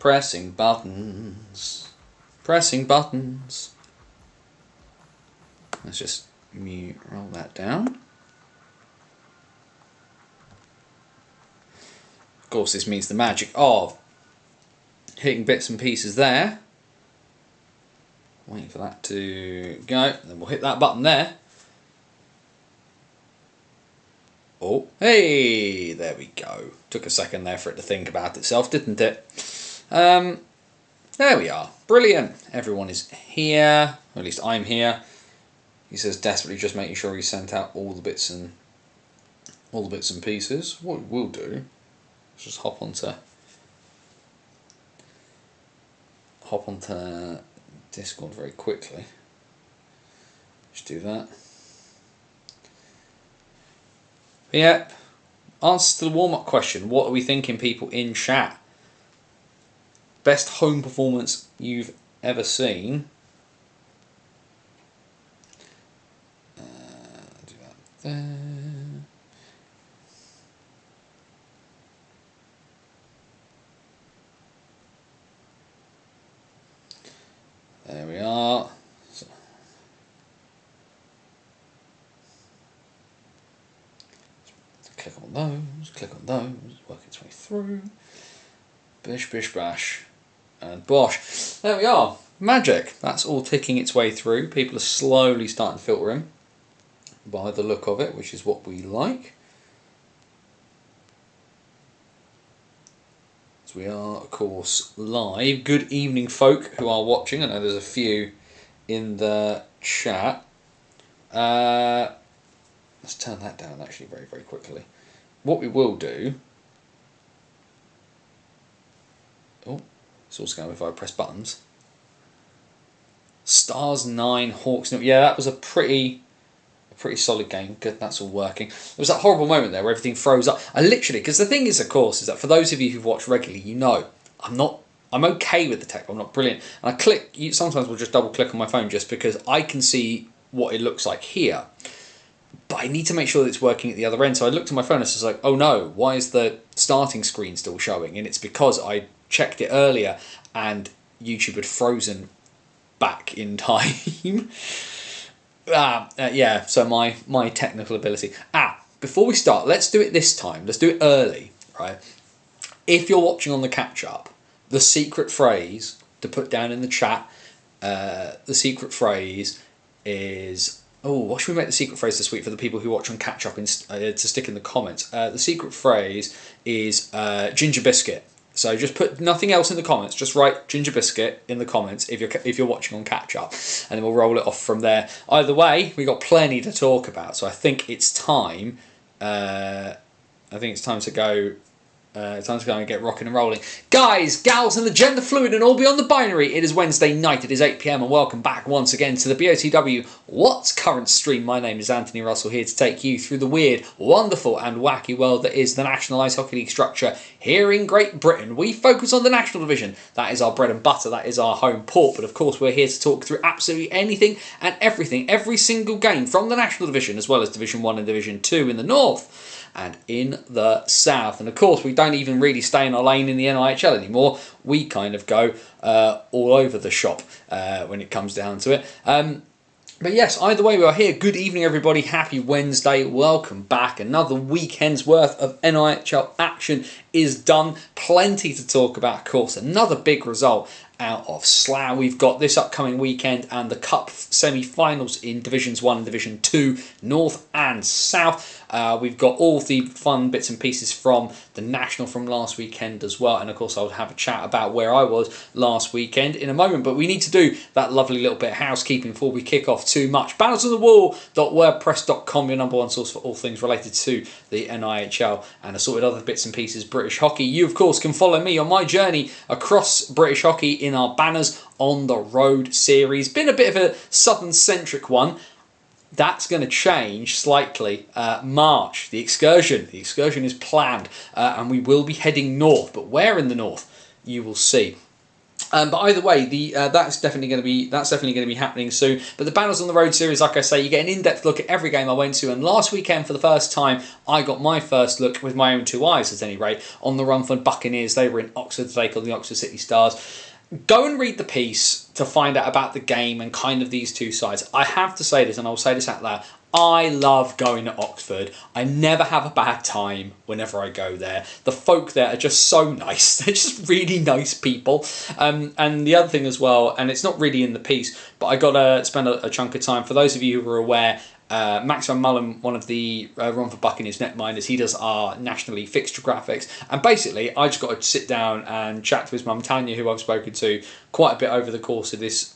Pressing buttons. Pressing buttons. Let's just roll that down. Of course, this means the magic of hitting bits and pieces there. Waiting for that to go. Then we'll hit that button there. Oh, hey, there we go. Took a second there for it to think about itself, didn't it? There we are. Brilliant. Everyone is here. Or at least I'm here. He says desperately just making sure he sent out all the bits and pieces. What we'll do is just hop onto Discord very quickly. Just do that. Yep. Answer to the warm-up question. What are we thinking, people in chat? Best home performance you've ever seen. Do that there. There we are. So, click on those, work its way through. Bish, bish, bash, and bosh. There we are. Magic. That's all ticking its way through. People are slowly starting to filter in by the look of it, which is what we like. So we are, of course, live. Good evening, folk who are watching. I know there's a few in the chat. Let's turn that down actually very, very quickly. What we will do... Oh, it's also going if I press buttons. Stars 9, Hawks 0. Yeah, that was a pretty solid game. Good, that's all working. There was that horrible moment there where everything froze up. I literally, because the thing is, of course, is that for those of you who've watched regularly, you know, I'm okay with the tech, but I'm not brilliant. And I click, sometimes we'll just double click on my phone just because I can see what it looks like here. But I need to make sure that it's working at the other end. So I looked at my phone and it's like, oh no, why is the starting screen still showing? And it's because I checked it earlier and YouTube had frozen back in time. Yeah, so my technical ability. Before we start, let's do it this time. Let's do it early, right? If you're watching on the catch-up, the secret phrase to put down in the chat, the secret phrase is... Oh, what should we make the secret phrase this week for the people who watch on catch-up to stick in the comments? The secret phrase is ginger biscuit. So just put nothing else in the comments. Just write ginger biscuit in the comments if you're watching on catch up, and then we'll roll it off from there. Either way, we got plenty to talk about. So I think it's time. I think it's time to go. Time to go and get rocking and rolling. Guys, gals, and the gender fluid and all beyond the binary, it is Wednesday night, it is 8 PM, and welcome back once again to the BOTW What's Current stream. My name is Anthony Russell, here to take you through the weird, wonderful and wacky world that is the National Ice Hockey League structure here in Great Britain. We focus on the National Division. That is our bread and butter, that is our home port, but of course we're here to talk through absolutely anything and everything, every single game from the National Division, as well as Division 1 and Division 2 in the north and in the south. And of course we don't even really stay in our lane in the NIHL anymore. We kind of go all over the shop when it comes down to it. But yes, either way, we are here. Good evening, everybody. Happy Wednesday. Welcome back. Another weekend's worth of NIHL action is done. Plenty to talk about, of course. Another big result out of Slough. We've got this upcoming weekend and the Cup semi-finals in Divisions 1 and Division 2, North and South. We've got all the fun bits and pieces from the National from last weekend as well. And of course, I'll have a chat about where I was last weekend in a moment. But we need to do that lovely little bit of housekeeping before we kick off too much. Battlesonthewall.wordpress.com, your number one source for all things related to the NIHL and assorted other bits and pieces British hockey. You, of course, can follow me on my journey across British hockey in our Banners on the Road series. Been a bit of a Southern-centric one. That's going to change slightly. March, the excursion. The excursion is planned and we will be heading north. But where in the north? You will see. But either way, that's definitely going to be happening soon. But the Banners on the Road series, like I say, you get an in-depth look at every game I went to. And last weekend, for the first time, I got my first look with my own two eyes, at any rate, on the Romford Buccaneers. They were in Oxford today, called the Oxford City Stars. Go and read the piece to find out about the game and kind of these two sides. I have to say this, and I'll say this out loud. I love going to Oxford. I never have a bad time whenever I go there. The folk there are just so nice. They're just really nice people. And the other thing as well, and it's not really in the piece, but I got to spend a chunk of time. For those of you who are aware, Max Van Mullen, one of the Romford Buccaneers netminders, he does our National League fixture graphics. And basically, I just got to sit down and chat to his mum Tanya, who I've spoken to quite a bit over the course of this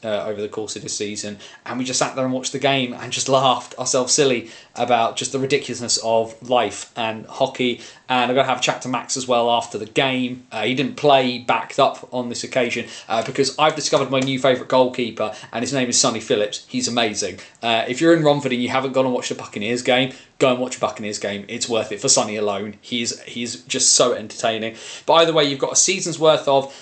season, and we just sat there and watched the game and just laughed ourselves silly about just the ridiculousness of life and hockey. And I got to have a chat to Max as well after the game. He didn't play backed up on this occasion because I've discovered my new favourite goalkeeper, and his name is Sonny Phillips. He's amazing. If you're in Romford and you haven't gone and watched a Buccaneers game, go and watch a Buccaneers game. It's worth it for Sonny alone. He's just so entertaining. But either way, you've got a season's worth of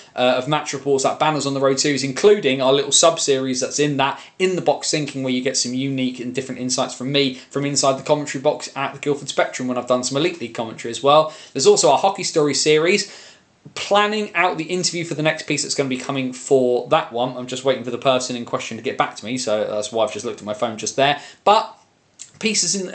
match reports, that Banners on the Road series, including our little sub-series that's in the box thinking, where you get some unique and different insights from me from inside the commentary box at the Guildford Spectrum when I've done some Elite League commentary as well. There's also our Hockey Story series. Planning out the interview for the next piece that's going to be coming for that one. I'm just waiting for the person in question to get back to me, so that's why I've just looked at my phone just there. But pieces in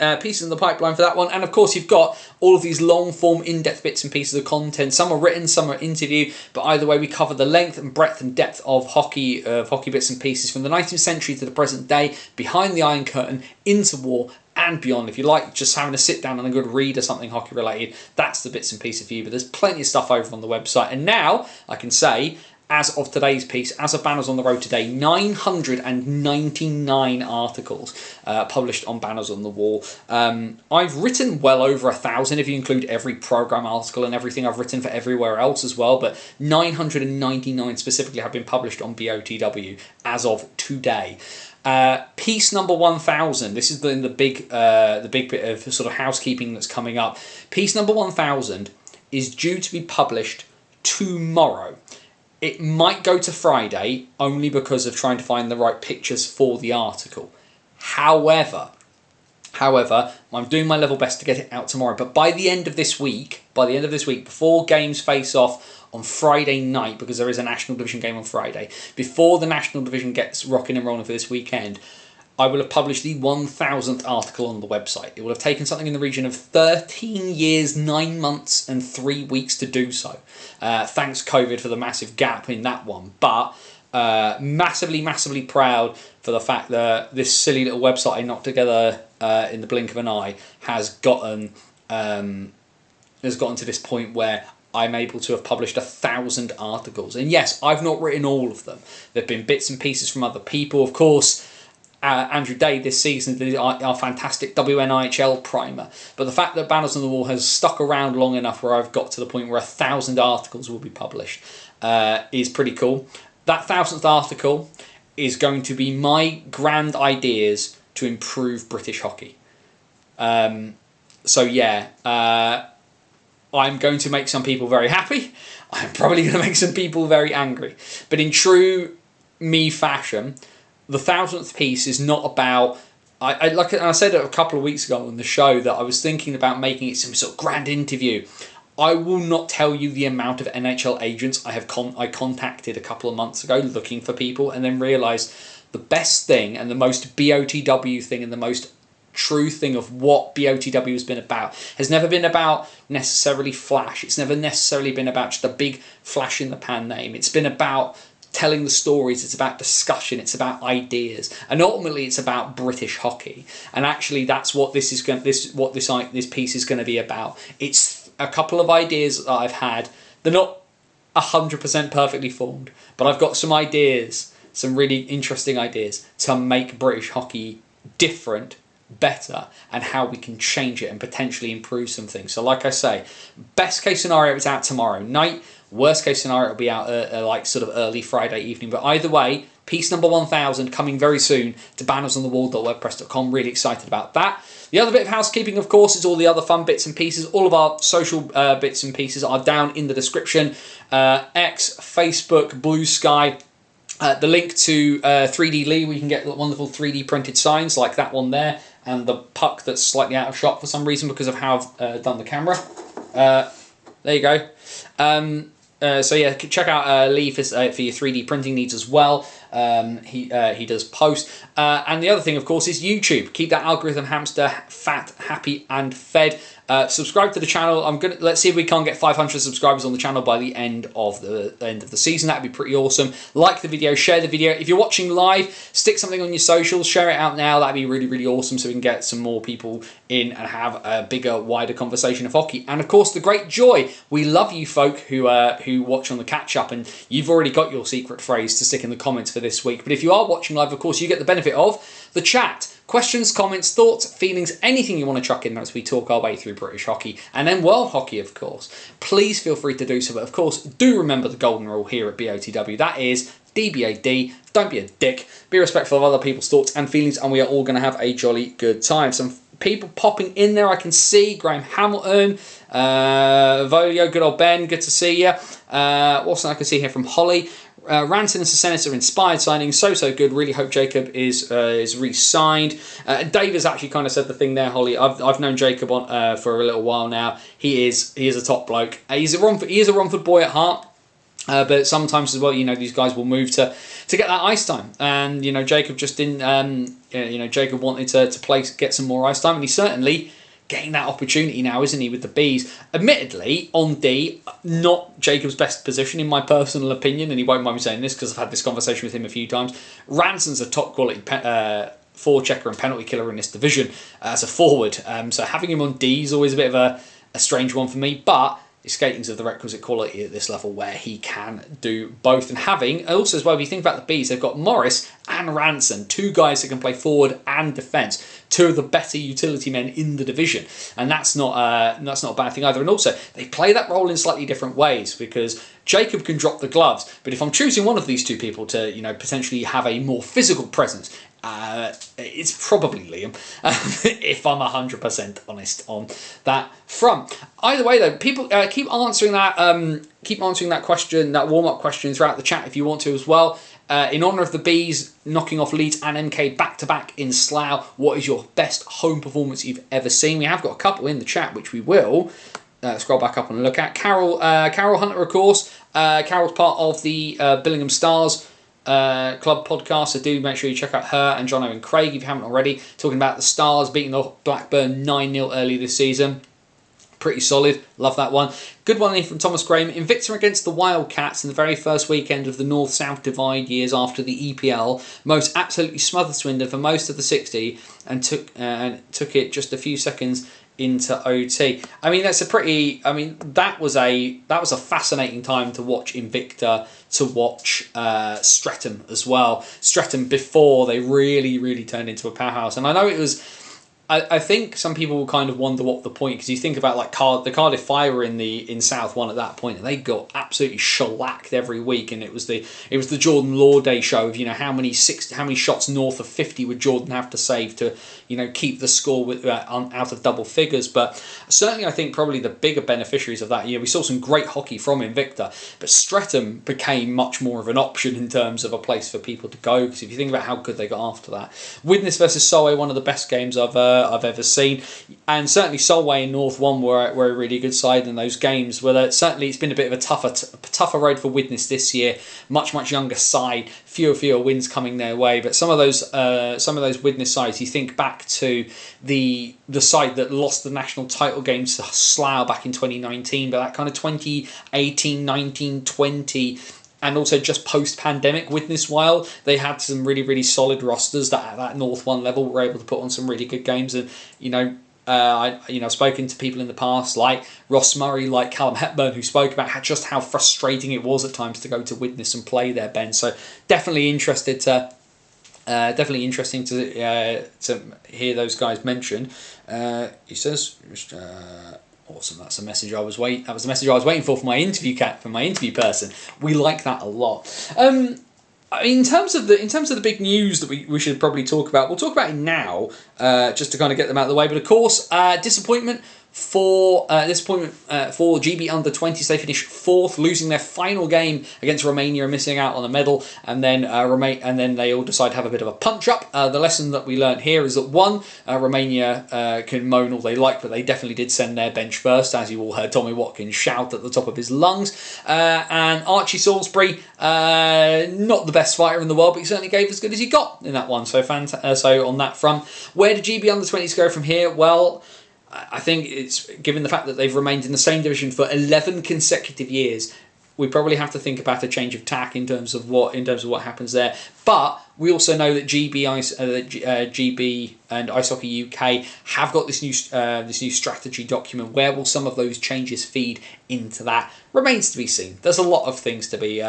the pipeline for that one. And of course, you've got all of these long form in-depth bits and pieces of content. Some are written, some are interview, but either way, we cover the length and breadth and depth of hockey bits and pieces from the 19th century to the present day, behind the Iron Curtain, into war and beyond. If you like just having a sit down and a good read of something hockey related, that's the bits and pieces for you. But there's plenty of stuff over on the website. And now I can say, as of today's piece, as of Banners on the Road today, 999 articles published on Banners on the Wall. I've written well over 1,000 if you include every programme article and everything I've written for everywhere else as well, but 999 specifically have been published on BOTW as of today. Piece number 1000, this is the big bit of sort of housekeeping that's coming up. Piece number 1000 is due to be published tomorrow. It might go to Friday only because of trying to find the right pictures for the article. However, I'm doing my level best to get it out tomorrow. But by the end of this week, before games face off on Friday night, because there is a National Division game on Friday, before the National Division gets rocking and rolling for this weekend, I will have published the 1000th article on the website. It will have taken something in the region of 13 years, 9 months and 3 weeks to do so. Thanks COVID for the massive gap in that one. But massively proud for the fact that this silly little website I knocked together in the blink of an eye has gotten to this point where I'm able to have published 1,000 articles. And yes, I've not written all of them. There have been bits and pieces from other people. Of course, Andrew Day this season did our fantastic WNIHL primer. But the fact that Banners on the Wall has stuck around long enough where I've got to the point where 1,000 articles will be published is pretty cool. That 1,000th article is going to be my grand ideas to improve British hockey. So yeah, I'm going to make some people very happy. I'm probably going to make some people very angry. But in true me fashion, the 1000th piece is not about... Like I said a couple of weeks ago on the show that I was thinking about making it some sort of grand interview. I will not tell you the amount of NHL agents I contacted a couple of months ago looking for people, and then realised the best thing and the most BOTW thing and the most true thing of what BOTW has been about has never been about necessarily flash. It's never necessarily been about just a big flash in the pan name. It's been about telling the stories, it's about discussion, it's about ideas, and ultimately it's about British hockey. And actually that's what this piece is going to be about. It's a couple of ideas that I've had. They're not 100% perfectly formed, but I've got some ideas, some really interesting ideas to make British hockey different, better, and how we can change it and potentially improve some things. So like I say, best case scenario, it's out tomorrow night. Worst case scenario, it'll be out like sort of early Friday evening. But either way, piece number 1000 coming very soon to bannersonthewall.wordpress.com. Really excited about that. The other bit of housekeeping, of course, is all the other fun bits and pieces. All of our social bits and pieces are down in the description. X, Facebook, Blue Sky. The link to 3D Lee, where you can get wonderful 3D printed signs like that one there, and the puck that's slightly out of shot for some reason because of how I've done the camera. There you go. So yeah, check out Lee for your 3D printing needs as well. He does post. And the other thing, of course, is YouTube. Keep that algorithm hamster fat, happy, and fed. Subscribe to the channel. Let's see if we can't get 500 subscribers on the channel by the end of the season. That'd be pretty awesome. Like the video, share the video. If you're watching live, stick something on your socials, share it out now. That'd be really, really awesome, so we can get some more people in and have a bigger, wider conversation of hockey. And of course, the great joy. We love you folk who watch on the catch up, and you've already got your secret phrase to stick in the comments for this week. But if you are watching live, of course, you get the benefit of the chat. Questions, comments, thoughts, feelings, anything you want to chuck in as we talk our way through British hockey and then world hockey, of course. Please feel free to do so. But of course, do remember the golden rule here at BOTW. That is DBAD. Don't be a dick. Be respectful of other people's thoughts and feelings, and we are all going to have a jolly good time. Some people popping in there I can see. Graham Hamilton, Volio, good old Ben, good to see you. Also, I can see here from Holly. Ranson as a senator, inspired signing, so good. Really hope Jacob is re-signed. Dave has actually kind of said the thing there, Holly. I've known Jacob on for a little while now. He is a top bloke. He is a Romford boy at heart. But sometimes as well, you know, these guys will move to get that ice time, and you know, Jacob just didn't. Jacob wanted to get some more ice time, and he certainly getting that opportunity now, isn't he, with the Bees? Admittedly, on D, not Jacob's best position in my personal opinion, and he won't mind me saying this because I've had this conversation with him a few times. Ranson's a top quality forechecker and penalty killer in this division as a forward, so having him on D is always a bit of a strange one for me, but his skating's of the requisite quality at this level where he can do both. And having, also as well, if you think about the Bees, they've got Morris and Ranson, two guys that can play forward and defence, two of the better utility men in the division. And that's not a bad thing either. And also, they play that role in slightly different ways, because Jacob can drop the gloves, but if I'm choosing one of these two people to, you know, potentially have a more physical presence, it's probably Liam, if I'm 100% honest on that front. Either way, though, people keep answering that question, that warm-up question throughout the chat if you want to as well. In honour of the Bees knocking off Leeds and MK back-to-back in Slough, what is your best home performance you've ever seen? We have got a couple in the chat, which we will scroll back up and look at. Carol Hunter, of course. Carol's part of the Billingham Stars Club podcast, so do make sure you check out her and Jono and Craig if you haven't already, talking about the Stars beating the Blackburn 9-0 early this season. Pretty solid, love that one. Good one in from Thomas Graham. Invicta against the Wildcats in the very first weekend of the North-South divide years after the EPL. Most absolutely smothered Swindon for most of the 60 and took it just a few seconds into OT. I mean, that's a pretty. I mean, that was a fascinating time to watch Invicta, to watch Streatham as well. Streatham before they really turned into a powerhouse. And I know it was. I think some people will kind of wonder what the point, because you think about like the Cardiff Fire were in South One at that point, and they got absolutely shellacked every week, and it was the Jordan Law Day show of, you know, how many shots north of 50 would Jordan have to save to, you know, keep the score with out of double figures. But certainly I think probably the bigger beneficiaries of that year, we saw some great hockey from Invicta, but Streatham became much more of an option in terms of a place for people to go, because if you think about how good they got after that. Widnes versus Solway, one of the best games I've ever seen, and certainly Solway and North One were a really good side in those games. Where certainly it's been a bit of a tougher road for Widnes this year. Much younger side, fewer wins coming their way. But some of those Widnes sides, you think back to the side that lost the national title games to Slough back in 2019, but that kind of 2018, 19, 20. And also just post-pandemic, Widnes Wild, they had some really solid rosters that at that North One level were able to put on some really good games. And I've spoken to people in the past like Ross Murray, like Callum Hepburn, who spoke about just how frustrating it was at times to go to Widnes and play there, Ben. So definitely interesting to hear those guys mentioned. He says. Awesome. That's a message That was the message I was waiting for my interview from my interview person. We like that a lot. In terms of the big news that we should probably talk about, we'll talk about it now, just to kind of get them out of the way. But of course, disappointment for GB under 20s. They finished 4th, losing their final game against Romania and missing out on a medal. And then they all decide to have a bit of a punch up. The lesson that we learned here is that Romania can moan all they like, but they definitely did send their bench first, as you all heard Tommy Watkins shout at the top of his lungs. And Archie Salisbury, not the best fighter in the world, but he certainly gave as good as he got in that one. So on that front, where did GB under 20s go from here? Well, I think it's given the fact that they've remained in the same division for 11 consecutive years, we probably have to think about a change of tack in terms of what happens there. But we also know that GB and Ice Hockey UK have got this new strategy document. Where will some of those changes feed into that? Remains to be seen. There's a lot of things to be.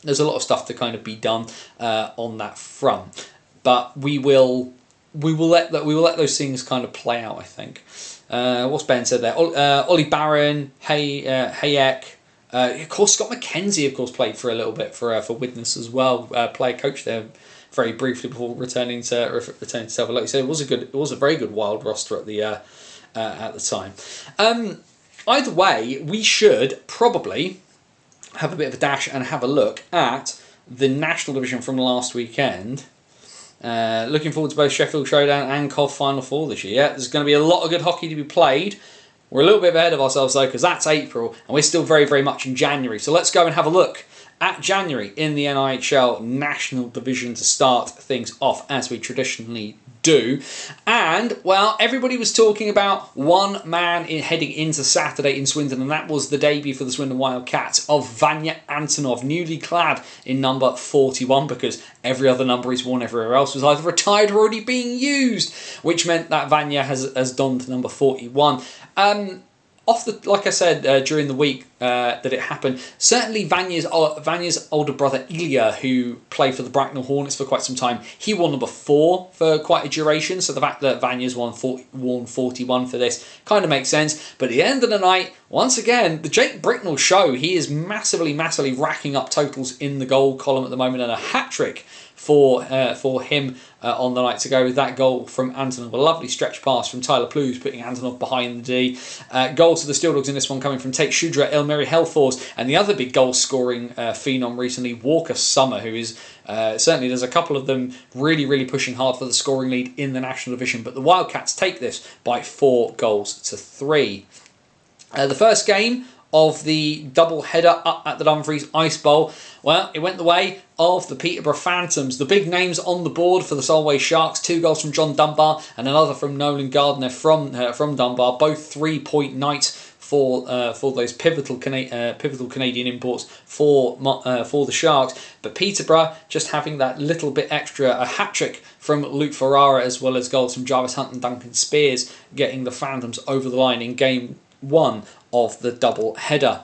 There's a lot of stuff to kind of be done on that front, but we will let those things kind of play out, I think. What's Ben said there? Ollie Barron, Hayek. Of course, Scott McKenzie, of course, played for a little bit for Widnes as well. Player coach there very briefly before returning to Selva. Like you said, it was a very good Wild roster at the time. Either way, we should probably have a bit of a dash and have a look at the national division from last weekend. Looking forward to both Sheffield Showdown and COV Final Four this year. Yeah, there's going to be a lot of good hockey to be played. We're a little bit ahead of ourselves though, because that's April and we're still very, very much in January. So let's go and have a look at January in the NIHL National Division to start things off, as we traditionally do. And, well, everybody was talking about one man heading into Saturday in Swindon, and that was the debut for the Swindon Wildcats of Vanya Antonov, newly clad in number 41, because every other number he's worn everywhere else was either retired or already being used, which meant that Vanya has donned number 41. Like I said during the week that it happened, certainly Vanya's older brother Ilya, who played for the Bracknell Hornets for quite some time, he wore number 4 for quite a duration. So the fact that Vanya's worn 41 for this kind of makes sense. But at the end of the night, once again, the Jake Bricknell show. He is massively racking up totals in the goal column at the moment, and a hat trick for him on the night to go with that goal from Antonov. A lovely stretch pass from Tyler Plews, putting Antonov behind the D. Goal to the Steel Dogs in this one coming from Tate Shudra, Elmeri Hellforce, and the other big goal-scoring phenom recently, Walker Summer, who is certainly, there's a couple of them really pushing hard for the scoring lead in the National Division, but the Wildcats take this by 4-3. The first game of the double header up at the Dumfries Ice Bowl, well, it went the way of the Peterborough Phantoms. The big names on the board for the Solway Sharks: 2 goals from John Dunbar and another from Nolan Gardner from Dunbar, both 3-point nights for those pivotal Canadian imports for the Sharks. But Peterborough just having that little bit extra, a hat trick from Luke Ferrara, as well as goals from Jarvis Hunt and Duncan Spears, getting the Phantoms over the line in game 1 of the double header.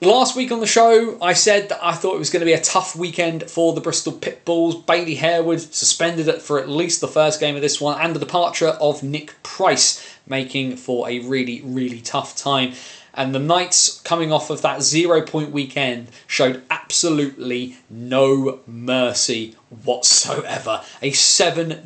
Last week on the show, I said that I thought it was going to be a tough weekend for the Bristol Pitbulls. Bailey Harewood suspended for at least the first game of this one, and the departure of Nick Price, making for a really tough time. And the Knights, coming off of that 0-point weekend, showed absolutely no mercy whatsoever. A 7-0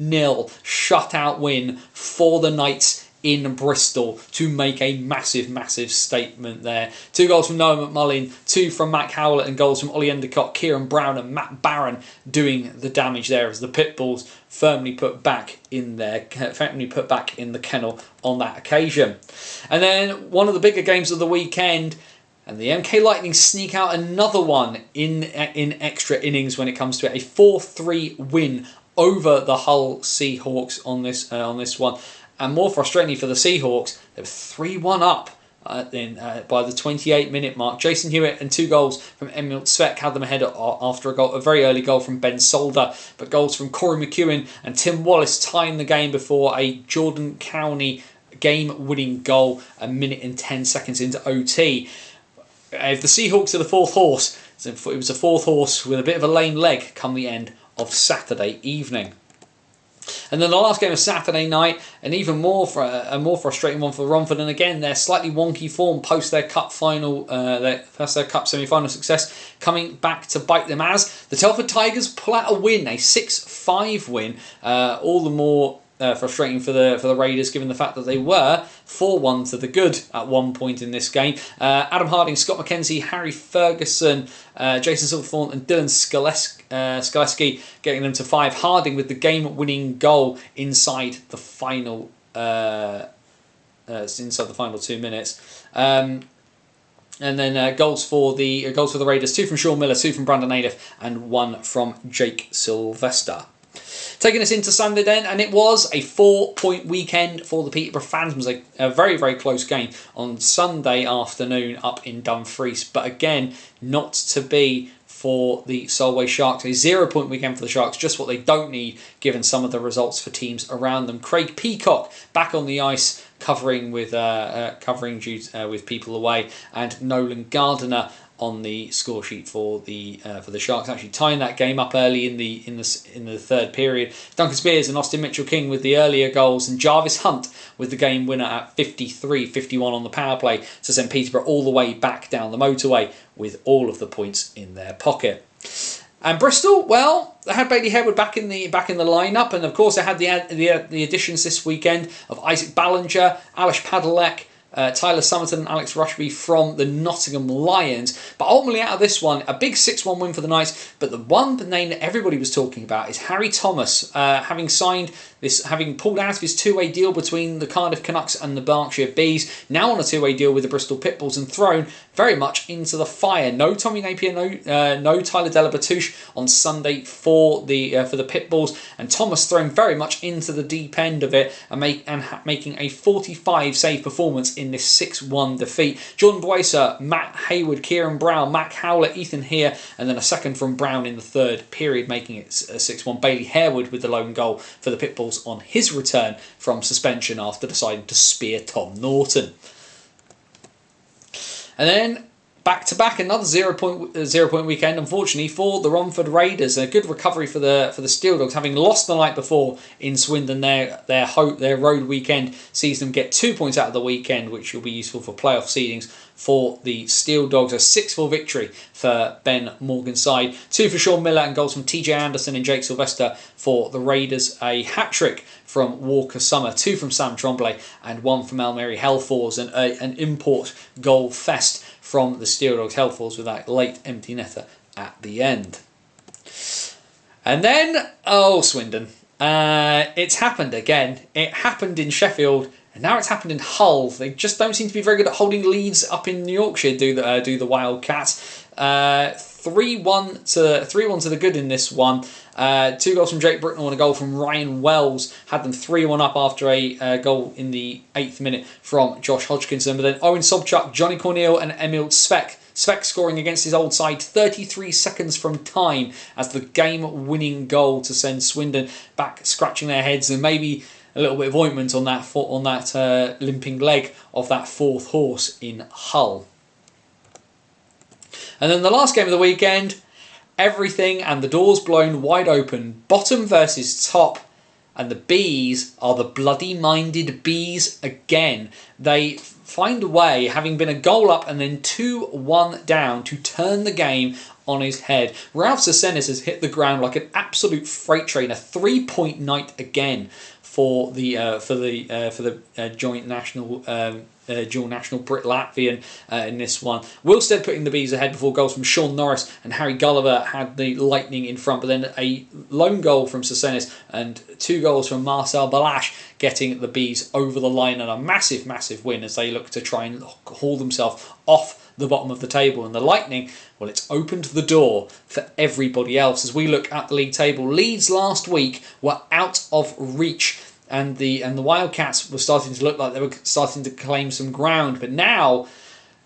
shutout win for the Knights in Bristol to make a massive statement there. 2 goals from Noah McMullin, 2 from Matt Howlett, and goals from Ollie Endicott, Kieran Brown and Matt Barron doing the damage there, as the Pitbulls firmly put back in the kennel on that occasion. And then one of the bigger games of the weekend, and the MK Lightning sneak out another one in extra innings when it comes to it. A 4-3 win over the Hull Seahawks on this one. And more frustratingly for the Seahawks, they were 3-1 up by the 28-minute mark. Jason Hewitt and 2 goals from Emil Svek had them ahead after a very early goal from Ben Solder, but goals from Corey McEwen and Tim Wallace tying the game before a Jordan Cowney game-winning goal a minute and 10 seconds into OT. If the Seahawks are the 4th horse, it was a 4th horse with a bit of a lame leg come the end of Saturday evening. And then the last game of Saturday night, an even more frustrating one for Romford. And again, their slightly wonky form post their cup final, their cup semi-final success, coming back to bite them as the Telford Tigers pull out a win, a 6-5 win. All the more frustrating for the Raiders, given the fact that they were 4-1 to the good at one point in this game. Adam Harding, Scott McKenzie, Harry Ferguson, Jason Silverthorne and Dylan Skaleski getting them to 5. Harding with the game-winning goal inside the final 2 minutes. And then goals for the Raiders: 2 from Sean Miller, 2 from Brandon Ailiff, and 1 from Jake Sylvester. Taking us into Sunday then, and it was a 4-point weekend for the Peterborough fans. It was a very, very close game on Sunday afternoon up in Dumfries, but again, not to be for the Solway Sharks. A 0-point weekend for the Sharks, just what they don't need given some of the results for teams around them. Craig Peacock back on the ice, covering with people away, and Nolan Gardiner on the score sheet for the Sharks, actually tying that game up early in the third period. Duncan Spears and Austin Mitchell-King with the earlier goals, and Jarvis Hunt with the game winner at 53-51 on the power play to send Peterborough all the way back down the motorway with all of the points in their pocket. And Bristol, well, they had Bailey Harewood back in the lineup, and of course they had the additions this weekend of Isaac Ballinger, Alish Padalek, Tyler Summerton and Alex Rushby from the Nottingham Lions. But ultimately out of this one, a big 6-1 win for the Knights. But the name that everybody was talking about is Harry Thomas, having pulled out of his 2-way deal between the Cardiff Canucks and the Berkshire Bees, now on a 2-way deal with the Bristol Pitbulls and thrown very much into the fire. No Tommy Napier, no Tyler Delabatouche on Sunday for the Pitbulls, and Thomas thrown very much into the deep end of it and making a 45 save performance in this 6-1 defeat. Jordan Boycer, Matt Hayward, Kieran Brown, Mac Howlett, Ethan Here, and then a second from Brown in the third period, making it a 6-1. Bailey Harewood with the lone goal for the Pitbulls on his return from suspension after deciding to spear Tom Norton. And then back-to-back, another 0-point weekend, unfortunately, for the Romford Raiders. A good recovery for the Steel Dogs, having lost the night before in Swindon. Their road weekend sees them get 2 points out of the weekend, which will be useful for playoff seedings for the Steel Dogs. A 6-4 victory for Ben Morgan's side. 2 for Sean Miller and goals from TJ Anderson and Jake Sylvester for the Raiders. A hat-trick from Walker Summer, 2 from Sam Tremblay and 1 from Almeri Hellfors, and an import goal fest from the Steel Dogs. Hellfors with that late empty netter at the end. And then, Swindon. It's happened again. It happened in Sheffield, and now it's happened in Hull. They just don't seem to be very good at holding leads up in Yorkshire, do the Wildcats. 3-1 to the good in this one. 2 goals from Jake Bricknell and a goal from Ryan Wells had them 3-1 up after a goal in the 8th minute from Josh Hodgkinson. But then Owen Sobchuk, Johnny Cornell and Emil Svek scoring against his old side 33 seconds from time as the game-winning goal to send Swindon back scratching their heads, and maybe a little bit of ointment on that limping leg of that fourth horse in Hull. And then the last game of the weekend, everything and the doors blown wide open. Bottom versus top, and the Bees are the bloody-minded Bees again. They find a way, having been a goal up and then 2-1 down, to turn the game on his head. Ralph Sesenis has hit the ground like an absolute freight train. A 3-point night again for the joint national dual national Brit Latvian in this one. Wilstead putting the Bees ahead before goals from Sean Norris and Harry Gulliver had the Lightning in front, but then a lone goal from Sesenis and 2 goals from Marcel Balash getting the Bees over the line, and a massive win as they look to try and haul themselves off the bottom of the table. And the Lightning, well, it's opened the door for everybody else as we look at the league table. Leeds last week were out of reach, and the Wildcats were starting to look like they were starting to claim some ground. But now,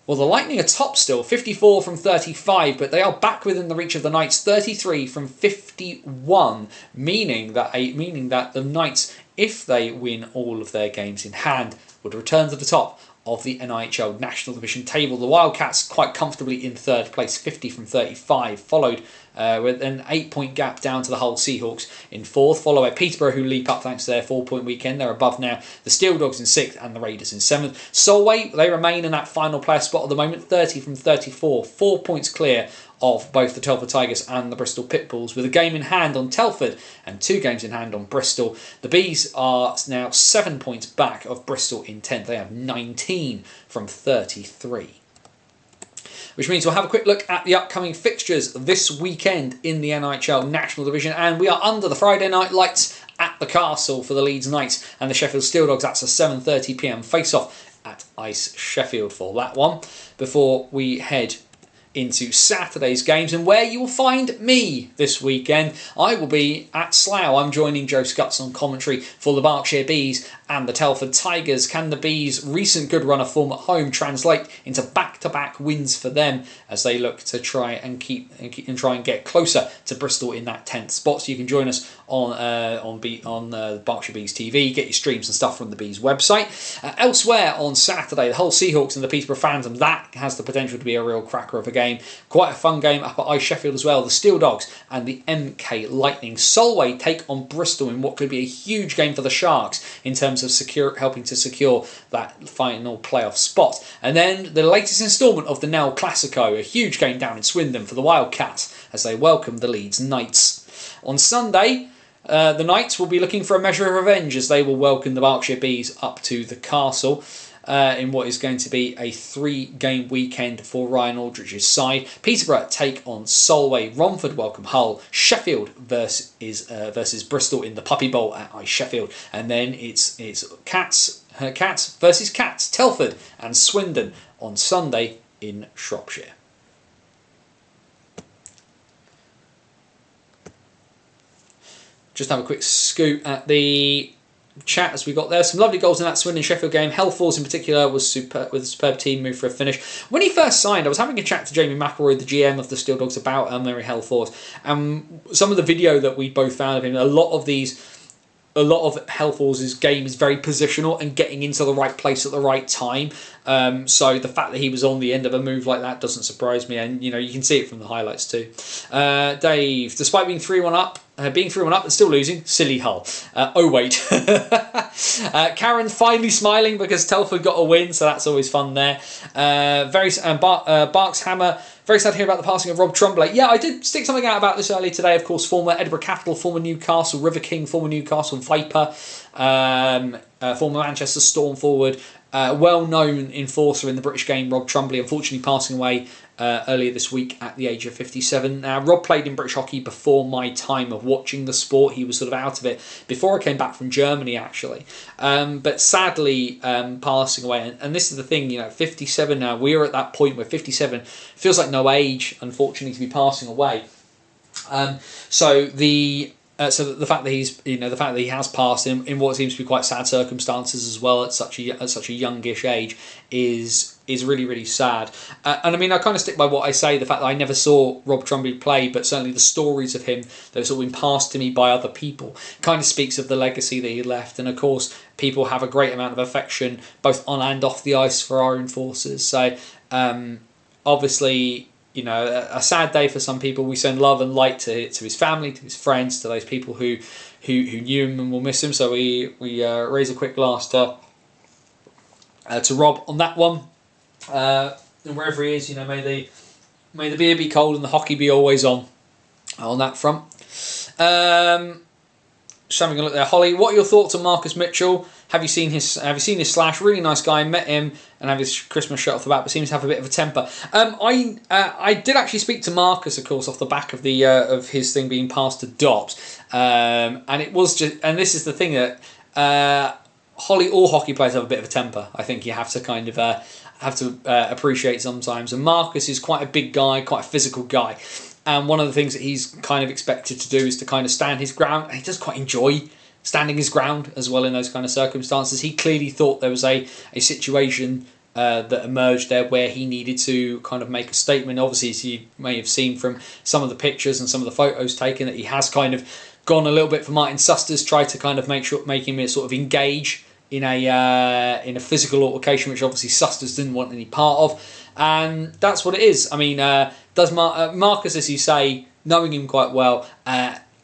well, the Lightning are top still, 54 from 35, but they are back within the reach of the Knights, 33 from 51, meaning that the Knights, if they win all of their games in hand, would return to the top of the NIHL National Division table. The Wildcats quite comfortably in third place, 50 from 35, followed with an 8-point gap down to the Hull Seahawks in 4th, followed by Peterborough, who leap up thanks to their 4-point weekend. They're above now. The Steel Dogs in 6th and the Raiders in 7th. Solway, they remain in that final player spot at the moment, 30 from 34, 4 points clear of both the Telford Tigers and the Bristol Pitbulls, with a game in hand on Telford and 2 games in hand on Bristol. The Bees are now 7 points back of Bristol in 10th. They have 19 from 33. Which means we'll have a quick look at the upcoming fixtures this weekend in the NIHL National Division, and we are under the Friday night lights at the Castle for the Leeds Knights and the Sheffield Steel Dogs. That's a 7:30 PM face-off at Ice Sheffield for that one, before we head into Saturday's games, and where you will find me this weekend. I will be at Slough. I'm joining Joe Scutts on commentary for the Berkshire Bees and the Telford Tigers. Can the Bees' recent good run of form at home translate into back-to-back wins for them as they look to try and try and get closer to Bristol in that 10th spot? So you can join us on Berkshire Bees TV. Get your streams and stuff from the Bees website. Elsewhere on Saturday, the Hull Seahawks and the Peterborough Phantoms. That has the potential to be a real cracker of a game. Quite a fun game up at Ice Sheffield as well. The Steel Dogs and the MK Lightning. Solway take on Bristol in what could be a huge game for the Sharks in terms of helping to secure that final playoff spot. And then the latest instalment of the Nell Classico, a huge game down in Swindon for the Wildcats as they welcome the Leeds Knights. On Sunday, the Knights will be looking for a measure of revenge as they will welcome the Berkshire Bees up to the Castle in what is going to be a 3-game weekend for Ryan Aldridge's side. Peterborough take on Solway. Romford welcome Hull. Sheffield versus Bristol in the Puppy Bowl at Ice Sheffield. And then it's Cats versus Cats, Telford and Swindon on Sunday in Shropshire. Just have a quick scoop at the chat as we got there. Some lovely goals in that Swindon Sheffield game. Hellfalls in particular was superb, with a superb team move for a finish. When he first signed, I was having a chat to Jamie McElroy, the GM of the Steel Dogs, about Mary Hellfalls, and some of the video that we both found of him. A lot of Hellfalls' game is very positional and getting into the right place at the right time. So the fact that he was on the end of a move like that doesn't surprise me, and you can see it from the highlights too. Dave, despite being 3-1 up, and still losing, silly Hull. Oh wait. Karen finally smiling because Telford got a win, so that's always fun there. Barks Hammer, very sad to hear about the passing of Rob Tremblay. Yeah, I did stick something out about this earlier today. Of course, former Edinburgh Capital, former Newcastle River King, former Newcastle Viper, former Manchester Storm forward, well-known enforcer in the British game, Rob Tremblay, unfortunately passing away earlier this week at the age of 57. Now, Rob played in British hockey before my time of watching the sport. He was sort of out of it before I came back from Germany, actually. But sadly, passing away. And this is the thing, 57 now. We're at that point where 57 feels like no age, unfortunately, to be passing away. So the fact that he has passed in what seems to be quite sad circumstances as well at such a youngish age is really, really sad. And I mean, I kind of stick by what I say, the fact that I never saw Rob Tremblay play, but certainly the stories of him that have sort of been passed to me by other people kind of speaks of the legacy that he left. And of course, people have a great amount of affection both on and off the ice for our enforcers. So obviously, a sad day for some people. We send love and light to his family, to his friends, to those people who knew him and will miss him. So we raise a quick glass to Rob on that one. And wherever he is, may the beer be cold and the hockey be always on that front. Just having a look there. Holly, what are your thoughts on Marcus Mitchell? Have you seen his slash? Really nice guy. Met him and have his Christmas shirt off the back, but seems to have a bit of a temper. I did actually speak to Marcus, of course, off the back of the of his thing being passed to Dobbs, and it was just. And this is the thing that Holly, all hockey players have a bit of a temper. I think you have to kind of appreciate sometimes. And Marcus is quite a big guy, quite a physical guy. And one of the things that he's kind of expected to do is to kind of stand his ground. And he does quite enjoy standing his ground as well in those kind of circumstances. He clearly thought there was a situation that emerged there where he needed to kind of make a statement. Obviously, as you may have seen from some of the pictures and some of the photos taken, that he has kind of gone a little bit for Martin Susters, tried to kind of make him sort of engage in a physical altercation, which obviously Susters didn't want any part of. And that's what it is. I mean, does Marcus, as you say, knowing him quite well,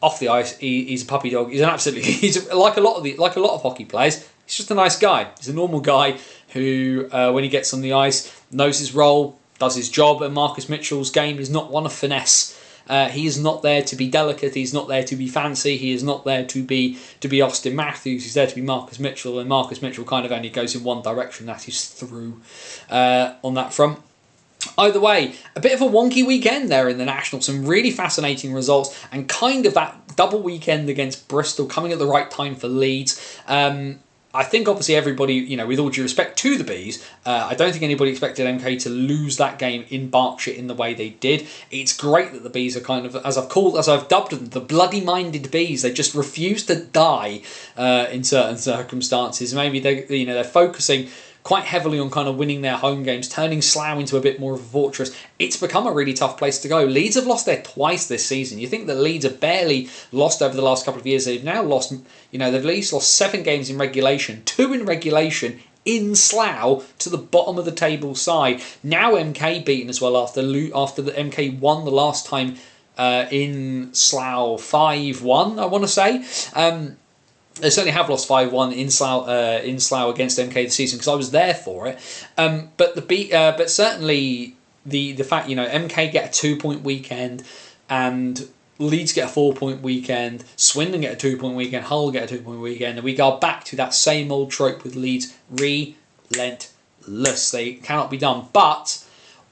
off the ice, he's a puppy dog. He's an absolutely, like a lot of hockey players. He's just a nice guy. He's a normal guy who, when he gets on the ice, knows his role, does his job. And Marcus Mitchell's game is not one of finesse. He is not there to be delicate. He's not there to be fancy. He is not there to be Austin Matthews. He's there to be Marcus Mitchell, and Marcus Mitchell kind of only goes in one direction. That is through on that front. Either way, a bit of a wonky weekend there in the National. Some really fascinating results, and kind of that double weekend against Bristol coming at the right time for Leeds. I think obviously everybody, you know, with all due respect to the Bees, I don't think anybody expected MK to lose that game in Berkshire in the way they did. It's great that the Bees are kind of, as I've dubbed them, the bloody-minded Bees. They just refuse to die in certain circumstances. Maybe they're focusing quite heavily on kind of winning their home games, turning Slough into a bit more of a fortress. It's become a really tough place to go. Leeds have lost there twice this season. You think that Leeds have barely lost over the last couple of years. They've now lost, they've at least lost 7 games in regulation, 2 in regulation in Slough to the bottom of the table side. Now MK beaten as well after the MK won the last time in Slough 5-1, I want to say. They certainly have lost 5-1 in Slough against MK this season, because I was there for it. But certainly the fact, MK get a 2-point weekend and Leeds get a 4-point weekend, Swindon get a 2-point weekend, Hull get a 2-point weekend, and we go back to that same old trope with Leeds. Relentless. They cannot be done. But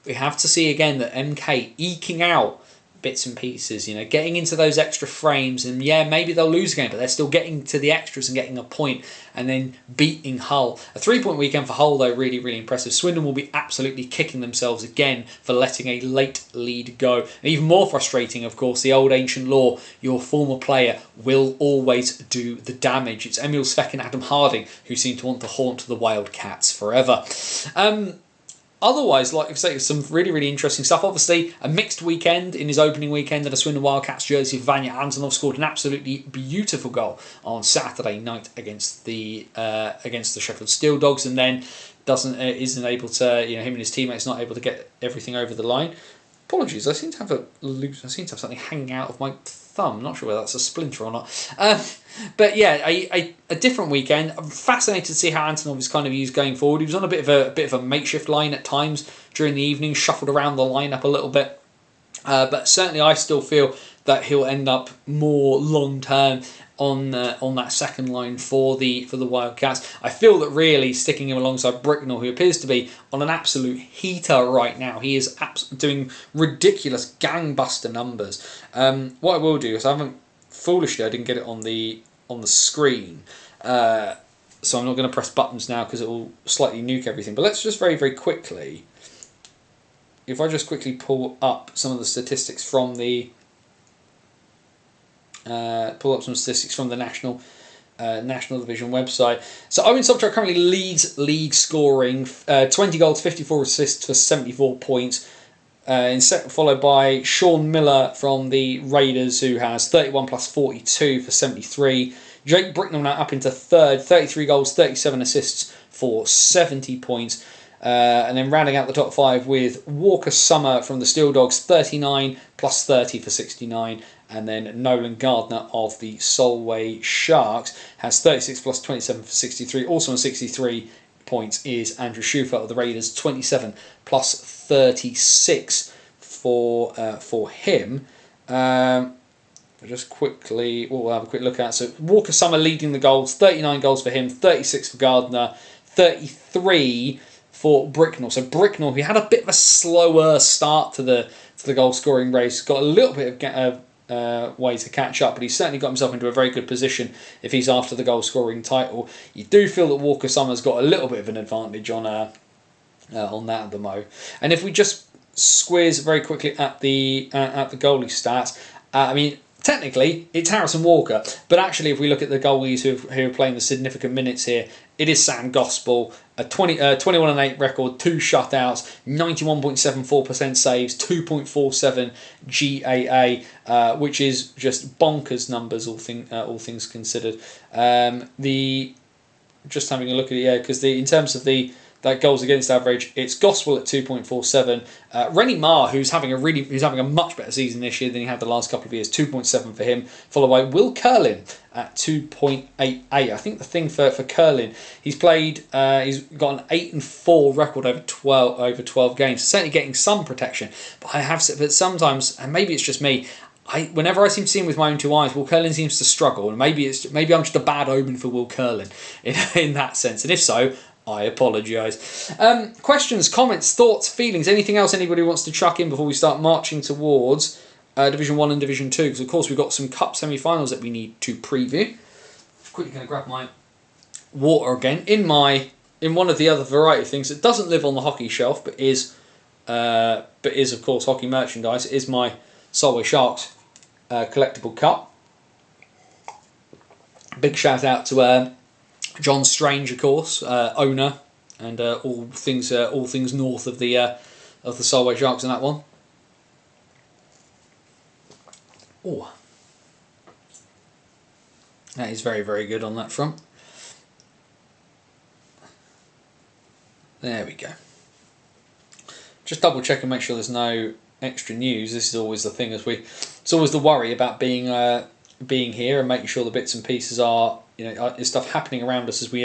we have to see again that MK eking out bits and pieces, getting into those extra frames, and maybe they'll lose again, but they're still getting to the extras and getting a point, and then beating Hull. A 3-point weekend for Hull, though, really, really impressive. Swindon will be absolutely kicking themselves again for letting a late lead go. And even more frustrating, of course, the old ancient law, your former player will always do the damage. It's Emil Svek and Adam Harding who seem to want to haunt the Wildcats forever. Otherwise, like I say, some really, really interesting stuff. Obviously, a mixed weekend in his opening weekend, and a Swindon Wildcats jersey. Vanya Antonov scored an absolutely beautiful goal on Saturday night against the Sheffield Steel Dogs, and then isn't able to, him and his teammates not able to get everything over the line. Apologies, I seem to have something hanging out of my thumb. Not sure whether that's a splinter or not. But yeah, a different weekend. I'm fascinated to see how Antonov is kind of used going forward. He was on a bit of a makeshift line at times during the evening, shuffled around the lineup a little bit. But certainly, I still feel that he'll end up more long term on that second line for the Wildcats. I feel that really sticking him alongside Bricknell, who appears to be on an absolute heater right now. He is doing ridiculous gangbuster numbers. What I will do is I didn't get it on the screen, so I'm not going to press buttons now because it will slightly nuke everything. But let's just very, very quickly, if I just quickly pull up some of the statistics from the National Division website. So Owen Sobchak currently leads league scoring, 20 goals, 54 assists for 74 points. Followed by Sean Miller from the Raiders, who has 31 plus 42 for 73. Jake Bricknell now up into third, 33 goals, 37 assists for 70 points. And then rounding out the top 5 with Walker Summer from the Steel Dogs, 39 plus 30 for 69. And then Nolan Gardner of the Solway Sharks has 36 plus 27 for 63. Also on 63 points is Andrew Schufer of the Raiders, 27 plus 36 for him. Just quickly, we'll have a quick look at. So Walker Summer leading the goals, 39 goals for him, 36 for Gardner, 33 for Bricknell. So Bricknell, who had a bit of a slower start to the goal scoring race, got a little bit of way to catch up, but he's certainly got himself into a very good position if he's after the goal scoring title. You do feel that Walker Summer's got a little bit of an advantage on that at the mo. And if we just squeeze very quickly at the goalie stats, technically it's Harrison Walker, but actually if we look at the goalies who are playing the significant minutes here, it is Sam Gospel, a 21-8 record, 2 shutouts, 91.74% saves, 2.47 GAA, which is just bonkers numbers, all things considered. Just having a look at it, because in terms of the that goals against average. It's Gospel at 2.47. Rennie Marr, who's having a much better season this year than he had the last couple of years, 2.7 for him. Followed by Will Curlin at 2.88. I think the thing for Curlin, he's played, he's got an 8-4 record over 12 games. Certainly getting some protection, but I have said that sometimes, and maybe it's just me, whenever I seem to see him with my own two eyes, Will Curlin seems to struggle, and maybe I'm just a bad omen for Will Curlin in that sense. And if so, I apologise. Questions, comments, thoughts, feelings, anything else anybody wants to chuck in before we start marching towards Division 1 and Division 2? Because of course we've got some cup semi-finals that we need to preview. Quickly going to grab my water again. In one of the other variety of things that doesn't live on the hockey shelf, but is of course hockey merchandise, is my Solway Sharks collectible cup. Big shout out to John Strange, of course, owner, and all things north of the Solway Sharks in that one. Oh, that is very, very good on that front. There we go. Just double check and make sure there's no extra news. This is always the thing, it's always the worry about being here and making sure the bits and pieces are, is stuff happening around us as we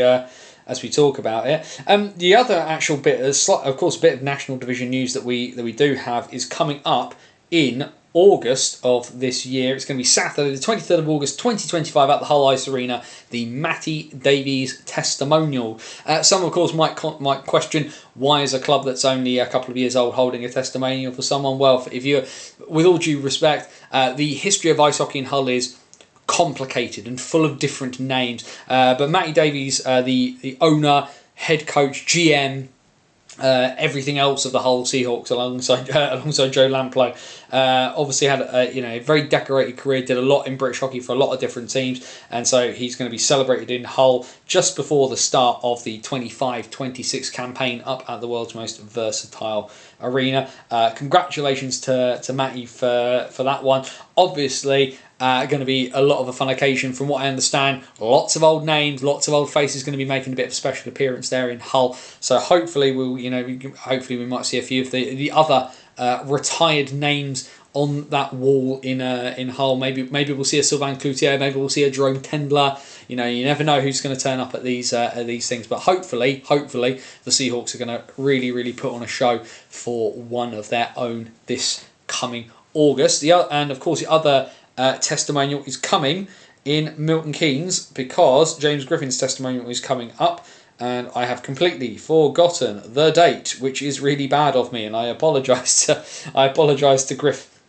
talk about it. The other actual bit, of course, a bit of National Division news that we do have is coming up in August of this year. It's going to be Saturday, the 23rd of August, 2025, at the Hull Ice Arena, the Matty Davies testimonial. Some, of course, might question, why is a club that's only a couple of years old holding a testimonial for someone? Well, if you, with all due respect, the history of ice hockey in Hull is complicated and full of different names. But Matty Davies, the owner, head coach, GM, everything else of the Hull Seahawks alongside Joe Lamplow, obviously had a very decorated career, did a lot in British hockey for a lot of different teams, and so he's going to be celebrated in Hull just before the start of the 25-26 campaign up at the world's most versatile arena. Congratulations to Matty for that one. Obviously, going to be a lot of a fun occasion from what I understand. Lots of old names, lots of old faces going to be making a bit of a special appearance there in Hull. So hopefully hopefully we might see a few of the other retired names on that wall in Hull. Maybe we'll see a Sylvain Cloutier, maybe we'll see a Jerome Tendler. You never know who's going to turn up at these things. But hopefully the Seahawks are going to really put on a show for one of their own this coming August. And of course the other testimonial is coming in Milton Keynes, because James Griffin's testimonial is coming up, and I have completely forgotten the date, which is really bad of me, and I apologise to Griff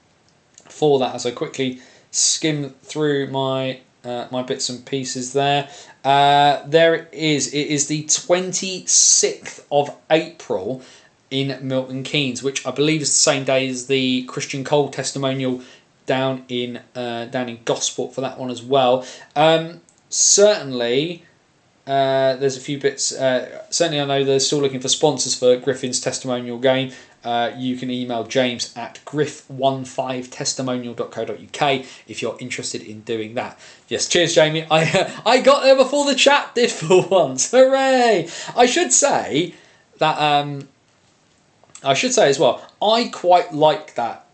for that as I quickly skim through my bits and pieces there. There it is. It is the 26th of April in Milton Keynes, which I believe is the same day as the Christian Cole testimonial down in Gosport for that one as well. Certainly, there's a few bits. Certainly, I know they're still looking for sponsors for Griffin's testimonial game. You can email James at griff15testimonial.co.uk if you're interested in doing that. Yes, cheers, Jamie. I got there before the chat did for once. Hooray! I should say that. I should say as well, I quite like that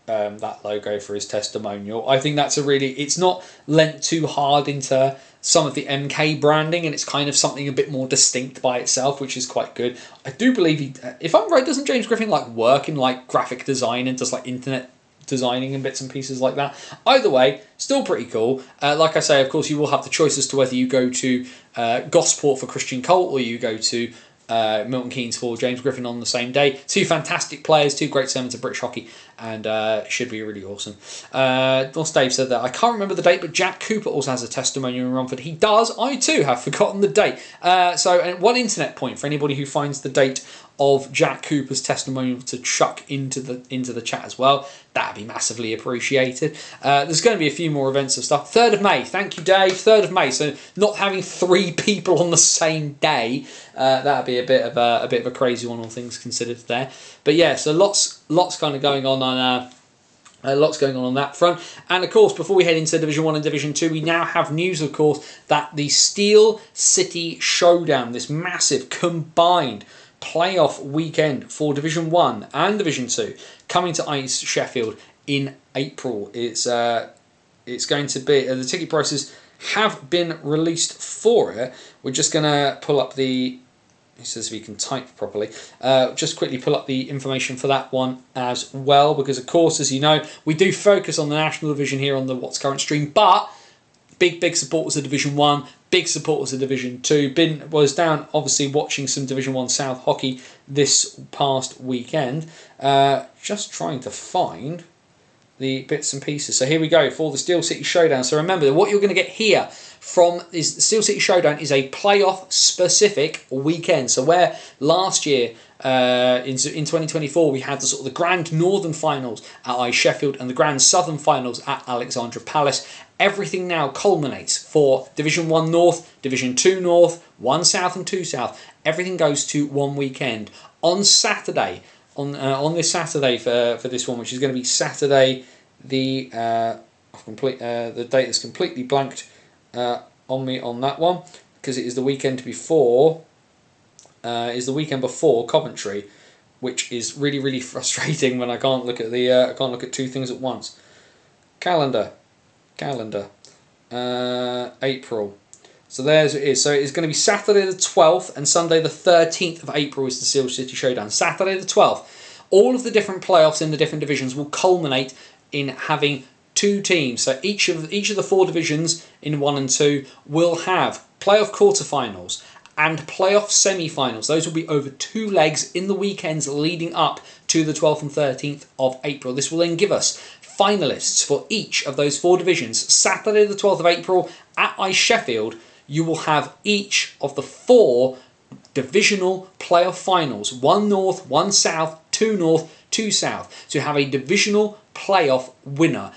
logo for his testimonial. I think that's it's not lent too hard into some of the MK branding, and it's kind of something a bit more distinct by itself, which is quite good. I do believe if I'm right, doesn't James Griffin work in graphic design and does internet designing and bits and pieces like that? Either way, still pretty cool. Like I say, of course, you will have the choice as to whether you go to Gosport for Christian Cole or you go to Milton Keynes for James Griffin on the same day. Two fantastic players, two great servants of British hockey, and should be really awesome. Ross Dave said that I can't remember the date, but Jack Cooper also has a testimonial in Romford. He does. I too have forgotten the date. So one internet point for anybody who finds the date of Jack Cooper's testimonial to chuck into the chat as well. That'd be massively appreciated. There's going to be a few more events of stuff. 3rd of May. Thank you, Dave. 3rd of May. So not having 3 people on the same day. That'd be a bit of a crazy one, all things considered there. But yeah, so lots kind of going on lots going on that front. And of course, before we head into Division 1 and Division 2, we now have news, of course, that the Steel City Showdown, this massive combined playoff weekend for Division 1 and Division 2 coming to Ice Sheffield in April. It's going to be, the ticket prices have been released for it. We're just going to pull up the, it says if you can type properly, just quickly pull up the information for that one as well, because of course, as you know, we do focus on the National Division here on the What's Current stream, but big supporters of Division 1, big supporters of Division 2. Was down, obviously, watching some Division 1 South hockey this past weekend. Just trying to find the bits and pieces. So here we go for the Steel City Showdown. So remember, what you're going to get here from is the Steel City Showdown is a playoff specific weekend. So where last year in 2024 we had the sort of the Grand Northern Finals at Ice Sheffield and the Grand Southern Finals at Alexandra Palace, everything now culminates for Division 1 North, Division 2 North, 1 South and 2 South. Everything goes to one weekend. On Saturday, on this Saturday for this one, which is going to be Saturday, the date is completely blanked on me on that one, because it is the weekend before. Is the weekend before Coventry, which is really frustrating when I can't look at the I can't look at two things at once. Calendar, April. So there's it is. So it's going to be Saturday the 12th and Sunday the 13th of April is the Steel City Showdown. Saturday the 12th. All of the different playoffs in the different divisions will culminate in having two teams. So each of the four divisions in 1 and 2 will have playoff quarterfinals and playoff semi-finals. Those will be over 2 legs in the weekends leading up to the 12th and 13th of April. This will then give us finalists for each of those 4 divisions. Saturday the 12th of April at Ice Sheffield, you will have each of the 4 divisional playoff finals. 1 North, 1 South, 2 North, 2 South. So you have a divisional playoff winner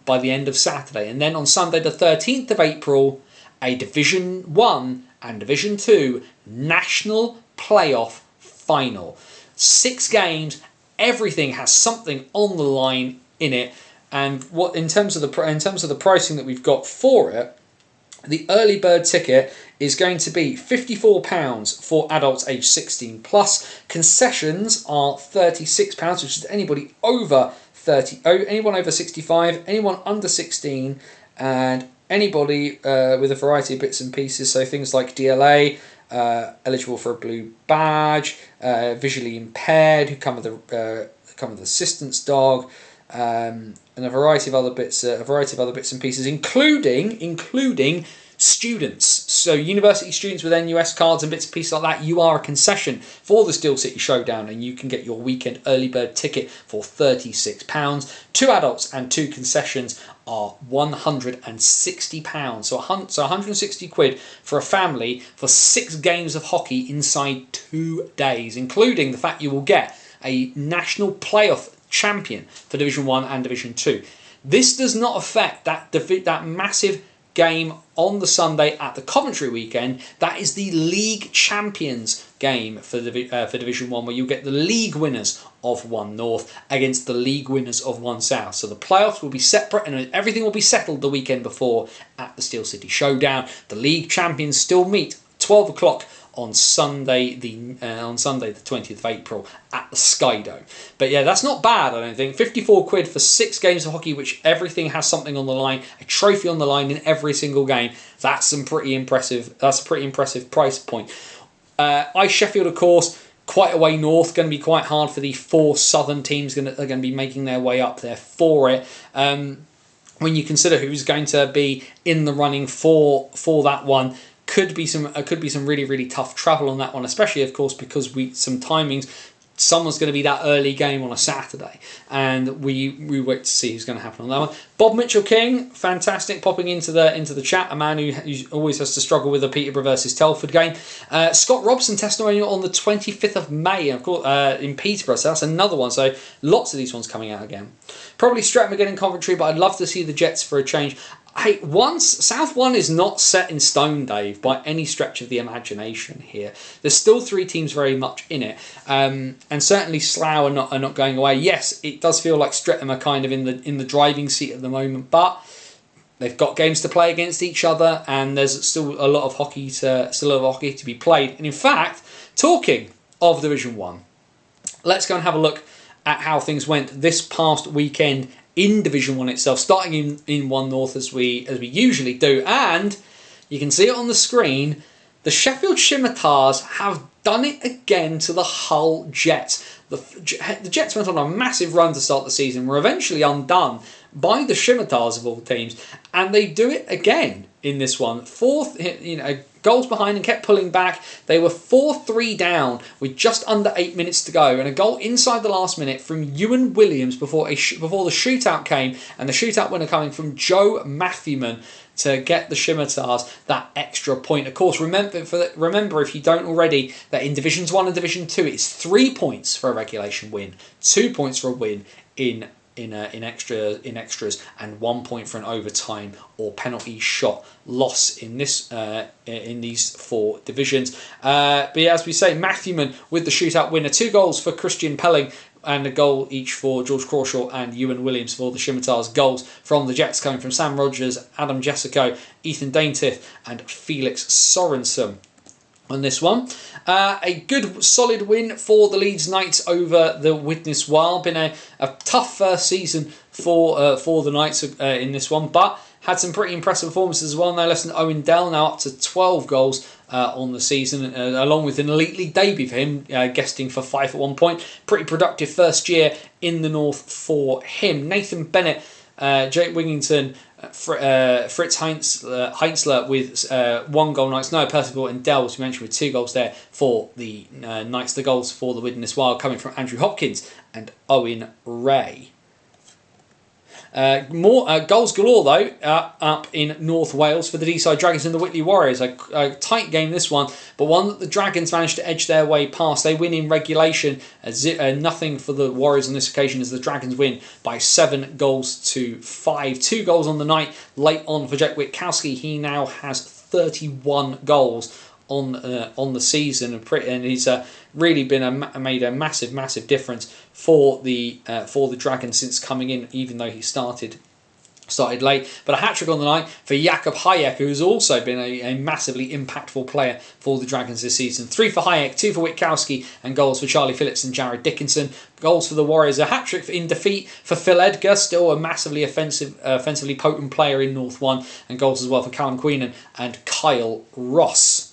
by the end of Saturday. And then on Sunday the 13th of April, a Division 1 and Division 2 national playoff final. 6 games, everything has something on the line in it. And what in terms of the pricing that we've got for it, the early bird ticket is going to be £54 for adults aged 16 plus. Concessions are £36, which is anybody over 30, anyone over 65, anyone under 16, and anybody with a variety of bits and pieces. So things like DLA, eligible for a blue badge, visually impaired, who come with assistance dog, and a variety of other bits and pieces, including students. So university students with NUS cards and bits and pieces like that, you are a concession for the Steel City Showdown, and you can get your weekend early bird ticket for £36. 2 adults and 2 concessions are £160. So 160 quid for a family for 6 games of hockey inside 2 days, including the fact you will get a national playoff champion for Division 1 and Division 2. This does not affect that massive game on the Sunday at the Coventry weekend. That is the League Champions game for Division 1, where you get the league winners of 1 North against the league winners of 1 South. So the playoffs will be separate and everything will be settled the weekend before at the Steel City Showdown. The league champions still meet 12 o'clock on Sunday the 20th of April at the Sky Dome. But yeah, that's not bad, I don't think. 54 quid for 6 games of hockey, which everything has something on the line, a trophy on the line in every single game. That's a pretty impressive price point. Ice Sheffield, of course, quite a way north, going to be quite hard for the 4 southern teams that are going to be making their way up there for it. When you consider who's going to be in the running for that one, could be some really tough travel on that one, especially of course because some timings. Someone's going to be that early game on a Saturday, and we wait to see who's going to happen on that one. Bob Mitchell King, fantastic, popping into the chat. A man who always has to struggle with the Peterborough versus Telford game. Scott Robson testimonial on the 25th of May, of course, in Peterborough. So that's another one. So lots of these ones coming out again. Probably Streatham again in Coventry, but I'd love to see the Jets for a change. Hey, South 1 is not set in stone, Dave, by any stretch of the imagination here. There's still 3 teams very much in it, and certainly Slough are not going away. Yes, it does feel like Streatham are kind of in the driving seat at the moment, but they've got games to play against each other, and there's still a lot of hockey to be played. And in fact, talking of Division 1. Let's go and have a look at how things went this past weekend in Division 1 itself, starting in 1 North as we usually do. And you can see it on the screen, the Sheffield Scimitars have done it again to the Hull Jets. The Jets went on a massive run to start the season, were eventually undone by the Scimitars of all teams, and they do it again in this one. Goals behind and kept pulling back. They were 4-3 down with just under 8 minutes to go, and a goal inside the last minute from Ewan Williams before the shootout came, and the shootout winner coming from Joe Matthewman to get the Scimitars that extra point. Of course, remember if you don't already, that in Divisions 1 and Division 2, it's 3 points for a regulation win, 2 points for a win in extras, and 1 point for an overtime or penalty shot loss in these 4 divisions. But yeah, as we say, Matthewman with the shootout winner, 2 goals for Christian Pelling, and a goal each for George Crawshaw and Ewan Williams for the Scimitars. Goals from the Jets coming from Sam Rogers, Adam Jessico, Ethan Daintiff and Felix Sorensen on this one. A good solid win for the Leeds Knights over the Widnes Wild. Been a tough first season for the Knights in this one, but had some pretty impressive performances as well. No less than Owen Dell, now up to 12 goals on the season, along with an Elite League debut for him, guesting for Fife at one point. Pretty productive first year in the North for him. Nathan Bennett, Jake Wigington, Fritz Heinzler with 1 goal. Knights, Noah Percival and Dell, as we mentioned, with 2 goals there for the Knights. The goals for the Widnes Wild coming from Andrew Hopkins and Owen Ray. More goals galore though up in North Wales for the Deeside Dragons and the Whitley Warriors. A tight game this one, but one that the Dragons managed to edge their way past. They win in regulation, nothing for the Warriors on this occasion as the Dragons win by 7 goals to 5. 2 goals on the night late on for Jack Witkowski. He now has 31 goals on the season, and he's really made a massive difference for the Dragons since coming in, even though he started late. But a hat-trick on the night for Jakub Hayek, who's also been a massively impactful player for the Dragons this season. 3 for Hayek, 2 for Witkowski, and goals for Charlie Phillips and Jared Dickinson. Goals for the Warriors, a hat-trick in defeat for Phil Edgar, still a massively offensively potent player in North 1, and goals as well for Callum Queenan and Kyle Ross.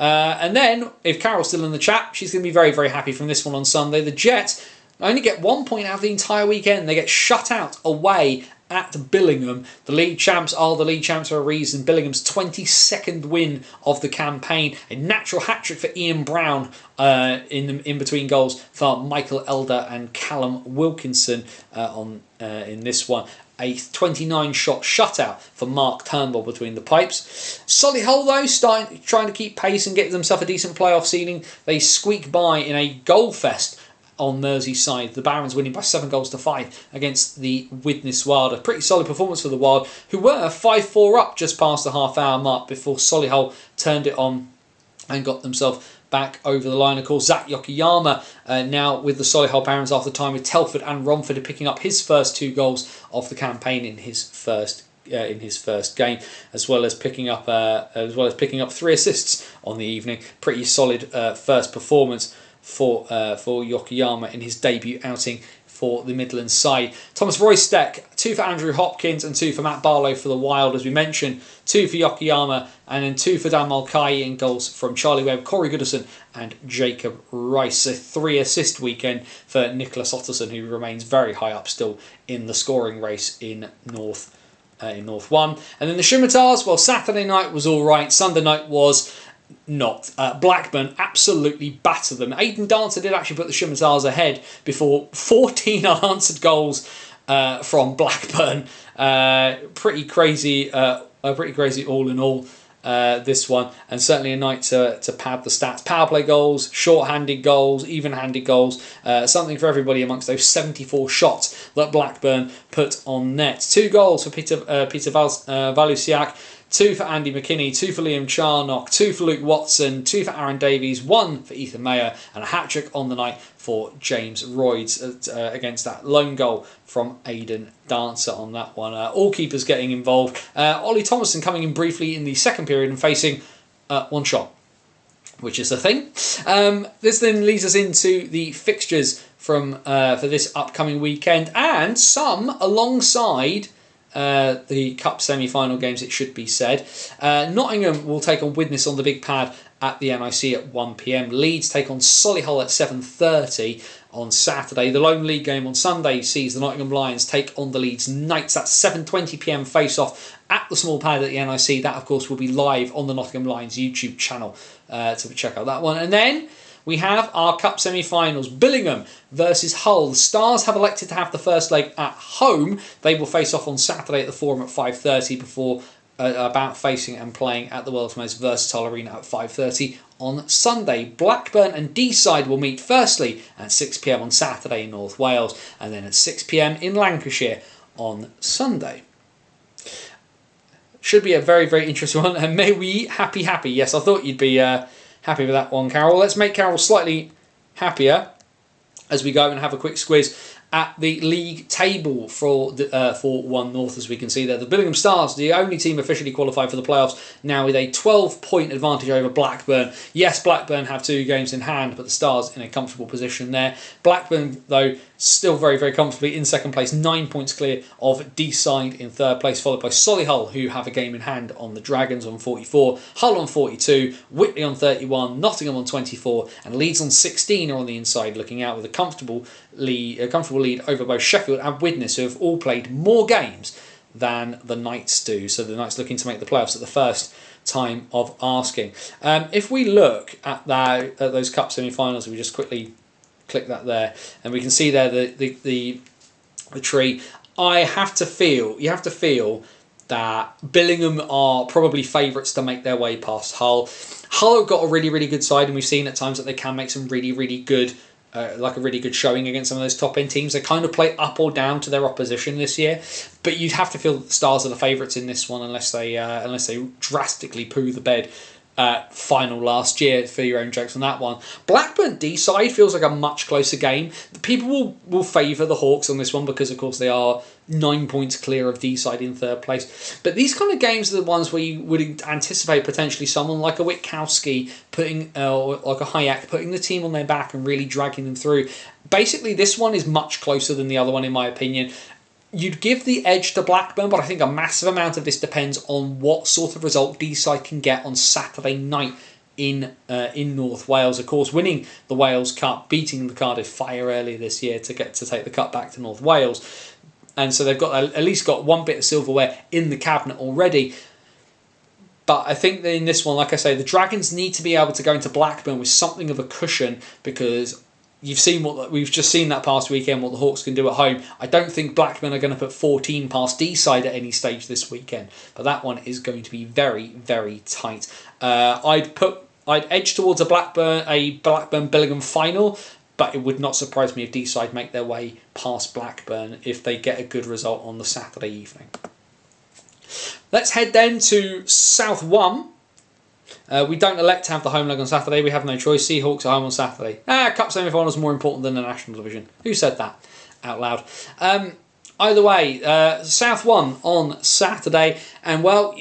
And then, if Carol's still in the chat, she's going to be very happy from this one on Sunday. The Jets only get 1 point out of the entire weekend. They get shut out away at Billingham. The league champs are the league champs for a reason. Billingham's 22nd win of the campaign. A natural hat-trick for Ian Brown in between goals for Michael Elder and Callum Wilkinson in this one. A 29-shot shutout for Mark Turnbull between the pipes. Solihull, though, trying to keep pace and get themselves a decent playoff seeding. They squeak by in a goal fest on Merseyside. The Barons winning by 7 goals to 5 against the Widnes Wild. A pretty solid performance for the Wild, who were 5-4 up just past the half-hour mark before Solihull turned it on and got themselves back over the line. Of course, Zach Yokoyama now with the Solihull Barons after time with Telford and Romford picking up his first 2 goals of the campaign in his first game, as well as picking up 3 assists on the evening. Pretty solid first performance for Yokoyama in his debut outing for the Midlands side. Thomas Roysteck, 2 for Andrew Hopkins and 2 for Matt Barlow for the Wild, as we mentioned. 2 for Yokoyama and then 2 for Dan Mulcahy, in goals from Charlie Webb, Corey Goodison and Jacob Rice. A 3-assist weekend for Nicholas Otterson, who remains very high up still in the scoring race in North 1. And then the Scimitars, well, Saturday night was all right. Sunday night was not. Blackburn absolutely battered them. Aidan Dancer did actually put the Scimitars ahead before 14 unanswered goals from Blackburn. Pretty crazy all in all, this one, and certainly a night to pad the stats. Power play goals, short-handed goals, even-handed goals, something for everybody amongst those 74 shots that Blackburn put on net. 2 goals for Peter Valusiak, 2 for Andy McKinney, 2 for Liam Charnock, 2 for Luke Watson, 2 for Aaron Davies, 1 for Ethan Mayer, and a hat-trick on the night for James Royds against that lone goal from Aidan Dancer on that one. All keepers getting involved. Ollie Thomason coming in briefly in the second period and facing 1 shot. which is a thing. This then leads us into the fixtures from for this upcoming weekend, and some alongside the Cup semi-final games, it should be said. Nottingham will take on Widnes on the big pad at the NIC at 1 p.m. Leeds take on Solihull at 7:30 on Saturday. The lone league game on Sunday sees the Nottingham Lions take on the Leeds Knights. That's 7:20 p.m. face-off at the small pad at the NIC. That, of course, will be live on the Nottingham Lions YouTube channel to check out that one. And then we have our Cup semi-finals. Billingham versus Hull. The Stars have elected to have the first leg at home. They will face off on Saturday at the Forum at 5:30 before about facing and playing at the world's most versatile arena at 5:30 on Sunday. Blackburn and Deeside will meet firstly at 6 p.m. on Saturday in North Wales, and then at 6 p.m. in Lancashire on Sunday. Should be a very, very interesting one, and may we eat happy. Yes, I thought you'd be happy with that one, Carol. Let's make Carol slightly happier as we go and have a quick squiz at the league table for 1 North, as we can see there. The Billingham Stars, the only team officially qualified for the playoffs, now with a 12-point advantage over Blackburn. Yes, Blackburn have 2 games in hand, but the Stars in a comfortable position there. Blackburn, though, still very, very comfortably in second place, 9 points clear of Deeside in third place, followed by Solihull, who have a game in hand on the Dragons on 44, Hull on 42, Whitley on 31, Nottingham on 24, and Leeds on 16 are on the inside, looking out with a comfortable lead over both Sheffield and Widnes, who have all played more games than the Knights do. So the Knights looking to make the playoffs at the first time of asking. If we look at those Cup semi-finals, we just quickly click that there, and we can see there the tree. You have to feel that Billingham are probably favourites to make their way past Hull. Hull have got a really, really good side, and we've seen at times that they can make some really, really good like a really good showing against some of those top end teams. They kind of play up or down to their opposition this year, but you'd have to feel that the Stars are the favourites in this one, unless they drastically poo the bed final last year, for your own jokes on that one. Blackburn Deeside feels like a much closer game. People will favour the Hawks on this one because, of course, they are 9 points clear of Deeside in third place. But these kind of games are the ones where you would anticipate potentially someone like a Witkowski putting, or like a Hayek, putting the team on their back and really dragging them through. Basically, this one is much closer than the other one, in my opinion. You'd give the edge to Blackburn, but I think a massive amount of this depends on what sort of result Deeside can get on Saturday night in North Wales. Of course, winning the Wales Cup, beating the Cardiff Fire earlier this year to take the cup back to North Wales. And so they've got at least got one bit of silverware in the cabinet already. But I think that in this one, like I say, the Dragons need to be able to go into Blackburn with something of a cushion, because we've just seen that past weekend what the Hawks can do at home. I don't think Blackburn are going to put 14 past Deeside at any stage this weekend, but that one is going to be very, very tight. I'd edge towards a Blackburn Billingham final, but it would not surprise me if Deeside make their way past Blackburn if they get a good result on the Saturday evening. Let's head then to South 1. We don't elect to have the home leg on Saturday. We have no choice. Seahawks are home on Saturday. Cup semi-final is more important than the National Division. Who said that out loud? Either way, South 1 on Saturday. And, well,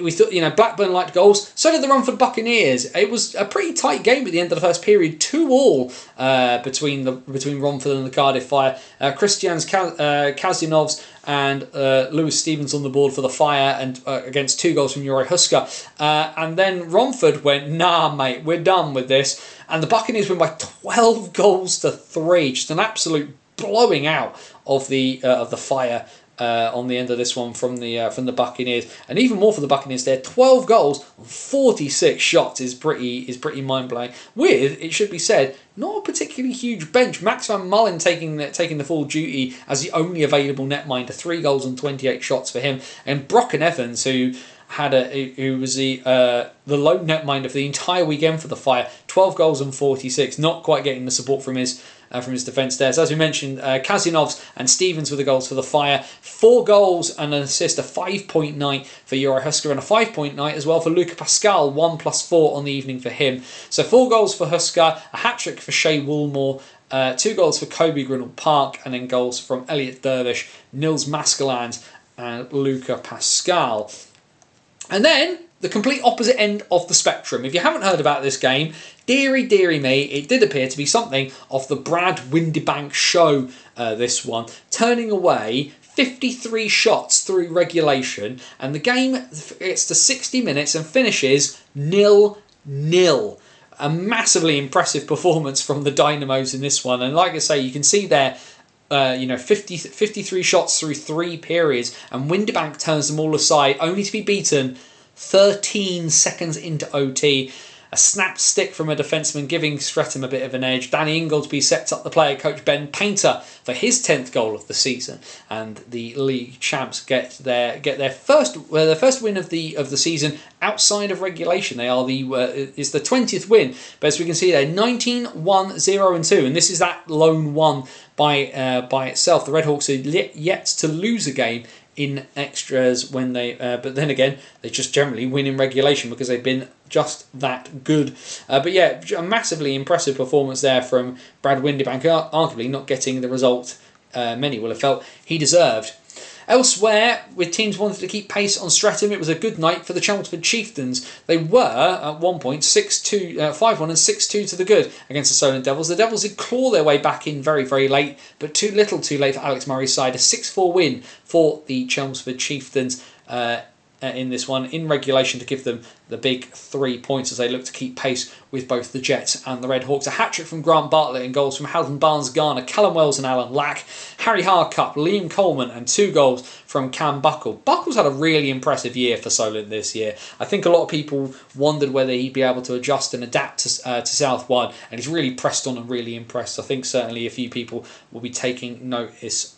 we thought, Blackburn liked goals. So did the Romford Buccaneers. It was a pretty tight game at the end of the first period. 2-2 between Romford and the Cardiff Fire. Christians Kazinovs and Lewis Stevens on the board for the Fire, and against 2 goals from Jure Huska. And then Romford went, nah, mate, we're done with this. And the Buccaneers win by 12 goals to 3. Just an absolute blowing out of the Fire on the end of this one from the Buccaneers. And even more for the Buccaneers there. 12 goals on 46 shots is pretty mind-blowing. With, it should be said, not a particularly huge bench. Max van Mullen taking the full duty as the only available netminder. 3 goals and 28 shots for him. And Brocken Evans, who was the lone netminder for the entire weekend for the Fire. 12 goals and 46. Not quite getting the support from his defence there. So as we mentioned, Kazinovs and Stevens were the goals for the Fire. 4 goals and an assist, a 5.9 for Jure Huska, and a 5.9 as well for Luca Pascal, 1+4 on the evening for him. So 4 goals for Huska, a hat-trick for Shea Woolmore, 2 goals for Kobe Grinnell Park, and then goals from Elliot Dervish, Nils Maskelyne and Luca Pascal. And then the complete opposite end of the spectrum. If you haven't heard about this game, dearie, dearie me, it did appear to be something of the Brad Windibank show, this one. Turning away 53 shots through regulation, and the game gets to 60 minutes and finishes 0-0. A massively impressive performance from the Dynamos in this one, and like I say, you can see there, 53 shots through 3 periods, and Windibank turns them all aside, only to be beaten 13 seconds into OT. A snap stick from a defenceman giving Streatham a bit of an edge. Danny Ingoldsby sets up the player coach Ben Painter for his 10th goal of the season, and the league champs get their first win of the season outside of regulation. They are it's the 20th win, but as we can see there, 19-1-0-2, and this is that lone one by itself. The Redhawks are yet to lose a game in extras when they, but then again, they just generally win in regulation because they've been just that good. But yeah, a massively impressive performance there from Brad Windibank, arguably not getting the result many will have felt he deserved. Elsewhere, with teams wanting to keep pace on Streatham, it was a good night for the Chelmsford Chieftains. They were, at one point, 5-1 and 6-2 to the good against the Solent Devils. The Devils did claw their way back in very, very late, but too little too late for Alex Murray's side. A 6-4 win for the Chelmsford Chieftains in this one, in regulation, to give them the big 3 points as they look to keep pace with both the Jets and the Redhawks. A hat-trick from Grant Bartlett and goals from Haldon Barnes-Garner, Callum Wells and Alan Lack, Harry Harcup, Liam Coleman, and 2 goals from Cam Buckle. Buckle's had a really impressive year for Solent this year. I think a lot of people wondered whether he'd be able to adjust and adapt to South One, and he's really pressed on and really impressed. I think certainly a few people will be taking notice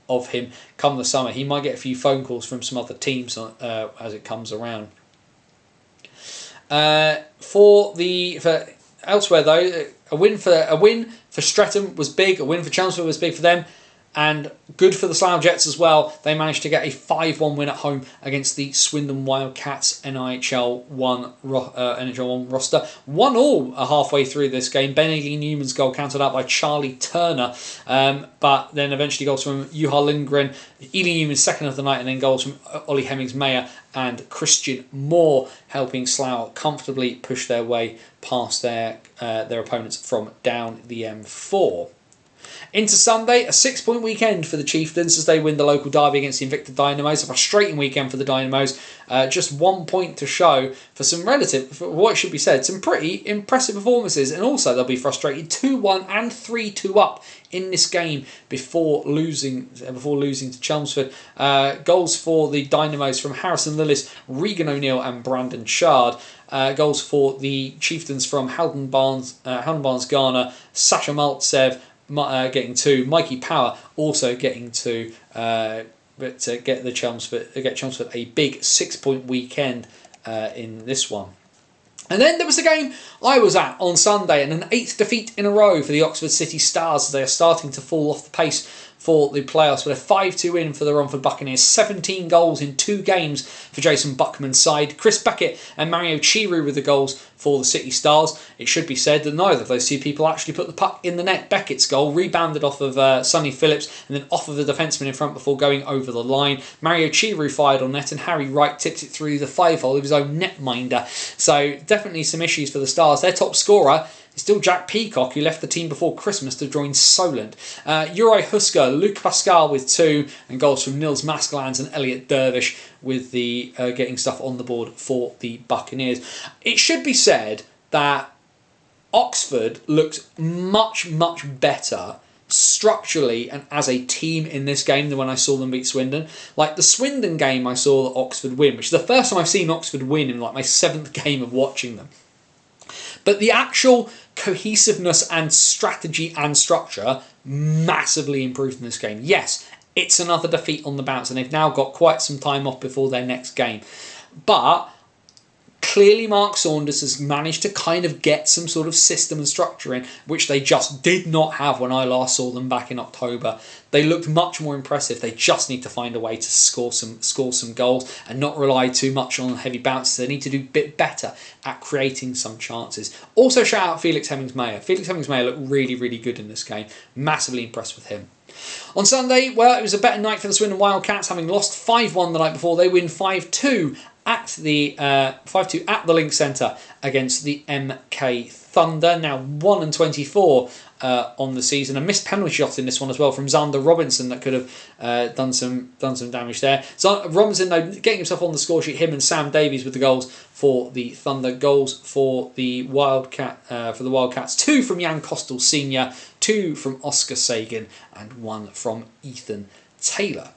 of him come the summer. He might get a few phone calls from some other teams as it comes around. For elsewhere though, a win for Streatham was big. A win for Chelmsford was big for them, and good for the Slough Jets as well. They managed to get a 5-1 win at home against the Swindon Wildcats NHL 1 roster. 1-1 halfway through this game. Ben Ely Newman's goal counted out by Charlie Turner, but then eventually goals from Juha Lindgren, Ely Newman's second of the night, and then goals from Ollie Hemmings-Mayer and Christian Moore, helping Slough comfortably push their way past their opponents from down the M4. Into Sunday, a 6-point weekend for the Chieftains as they win the local derby against the Invicta Dynamos. A frustrating weekend for the Dynamos. Just 1 point to show for what should be said, some pretty impressive performances. And also they'll be frustrated 2-1 and 3-2 up in this game before losing to Chelmsford. Goals for the Dynamos from Harrison Lillis, Regan O'Neill and Brandon Shard. Goals for the Chieftains from Haldon Barnes-Garner, Sasha Maltsev, getting 2, Mikey Power also getting 2, but to get Chelmsford a big 6-point weekend in this one. And then there was the game I was at on Sunday, and an 8th defeat in a row for the Oxford City Stars as they are starting to fall off the pace for the playoffs, with a 5-2 win for the Romford Buccaneers. 17 goals in 2 games for Jason Buckman's side. Chris Beckett and Mario Chiru with the goals for the City Stars. It should be said that neither of those 2 people actually put the puck in the net. Beckett's goal rebounded off of Sonny Phillips and then off of the defenceman in front before going over the line. Mario Chiru fired on net and Harry Wright tipped it through the 5-hole of his own netminder. So definitely some issues for the Stars. Their top scorer is still Jack Peacock, who left the team before Christmas to join Solent. Uri Husker, Luke Pascal with 2, and goals from Nils Masklands and Elliot Dervish with the getting stuff on the board for the Buccaneers. It should be said that Oxford looked much, much better structurally and as a team in this game than when I saw them beat Swindon. Like the Swindon game, I saw Oxford win, which is the first time I've seen Oxford win in like my 7th game of watching them. But the actual cohesiveness and strategy and structure massively improved in this game. Yes, it's another defeat on the bounce, and they've now got quite some time off before their next game. But clearly Mark Saunders has managed to kind of get some sort of system and structure in, which they just did not have when I last saw them back in October. They looked much more impressive. They just need to find a way to score some goals and not rely too much on heavy bounces. They need to do a bit better at creating some chances. Also shout out Felix Hemmings-Mayer. Felix Hemmings-Mayer looked really, really good in this game. Massively impressed with him. On Sunday, well, it was a better night for the Swindon Wildcats, having lost 5-1 the night before. They win 5-2 at the 5-2 at the Link Centre against the MK Thunder. Now 1-24 on the season. A missed penalty shot in this one as well from Xander Robinson that could have done some damage there. Robinson, though, getting himself on the score sheet. Him and Sam Davies with the goals for the Thunder. Goals for the Wildcats. 2 from Jan Kostel Senior, 2 from Oscar Sagan, and 1 from Ethan Taylor.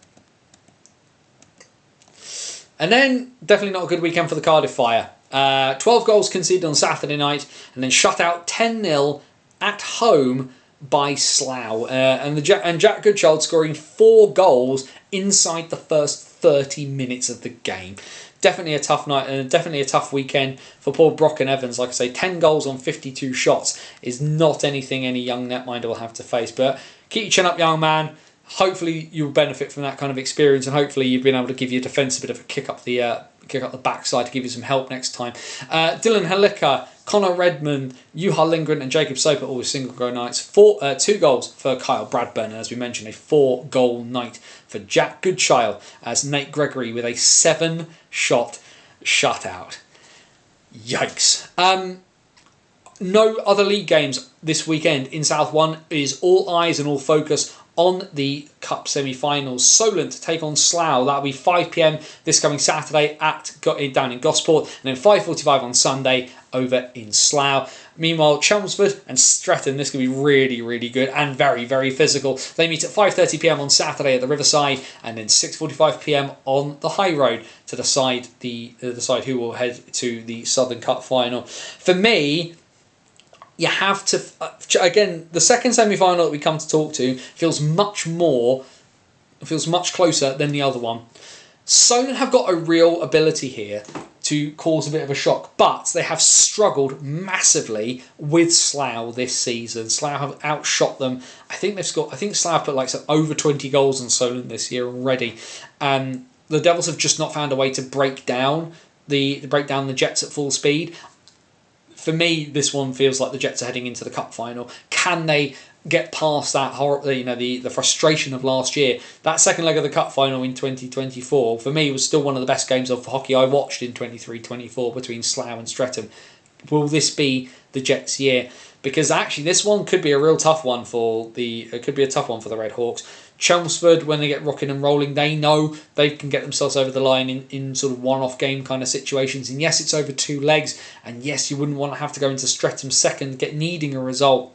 And then definitely not a good weekend for the Cardiff Fire. 12 goals conceded on Saturday night, and then shut out 10-0 at home by Slough. And Jack Goodchild scoring 4 goals inside the first 30 minutes of the game. Definitely a tough night and definitely a tough weekend for poor Brock and Evans. Like I say, 10 goals on 52 shots is not anything any young netminder will have to face. But keep your chin up, young man. Hopefully you'll benefit from that kind of experience, and hopefully you've been able to give your defence a bit of a kick up the backside to give you some help next time. Dylan Halika, Connor Redmond, Juha Lindgren and Jacob Soper, all with single goal nights. 2 goals for Kyle Bradburn, and as we mentioned, a 4-goal night for Jack Goodchild, as Nate Gregory with a 7-shot shutout. Yikes. No other league games this weekend in South 1 is all eyes and all focus on the Cup semi-finals. Solent to take on Slough. That'll be 5 p.m. this coming Saturday down in Gosport, and then 5:45 on Sunday over in Slough. Meanwhile, Chelmsford and Streatham, this can be really, really good and very, very physical. They meet at 5:30 p.m. on Saturday at the Riverside, and then 6:45 p.m. on the High Road to decide who will head to the Southern Cup final. For me, you have to, again, the second semi-final that we come to talk to feels much closer than the other one. Solent have got a real ability here to cause a bit of a shock, but they have struggled massively with Slough this season. Slough have outshot them. I think Slough put like over 20 goals on Solent this year already. The Devils have just not found a way to break down the Jets at full speed. For me, this one feels like the Jets are heading into the Cup final. Can they get past that the frustration of last year? That second leg of the Cup final in 2024, for me, was still one of the best games of hockey I watched in 23-24 between Slough and Streatham. Will this be the Jets' year? Because actually, this one could be a real tough one for the Red Hawks. Chelmsford, when they get rocking and rolling, they know they can get themselves over the line in sort of one-off game kind of situations. And yes, it's over 2 legs. And yes, you wouldn't want to have to go into Streatham second, needing a result.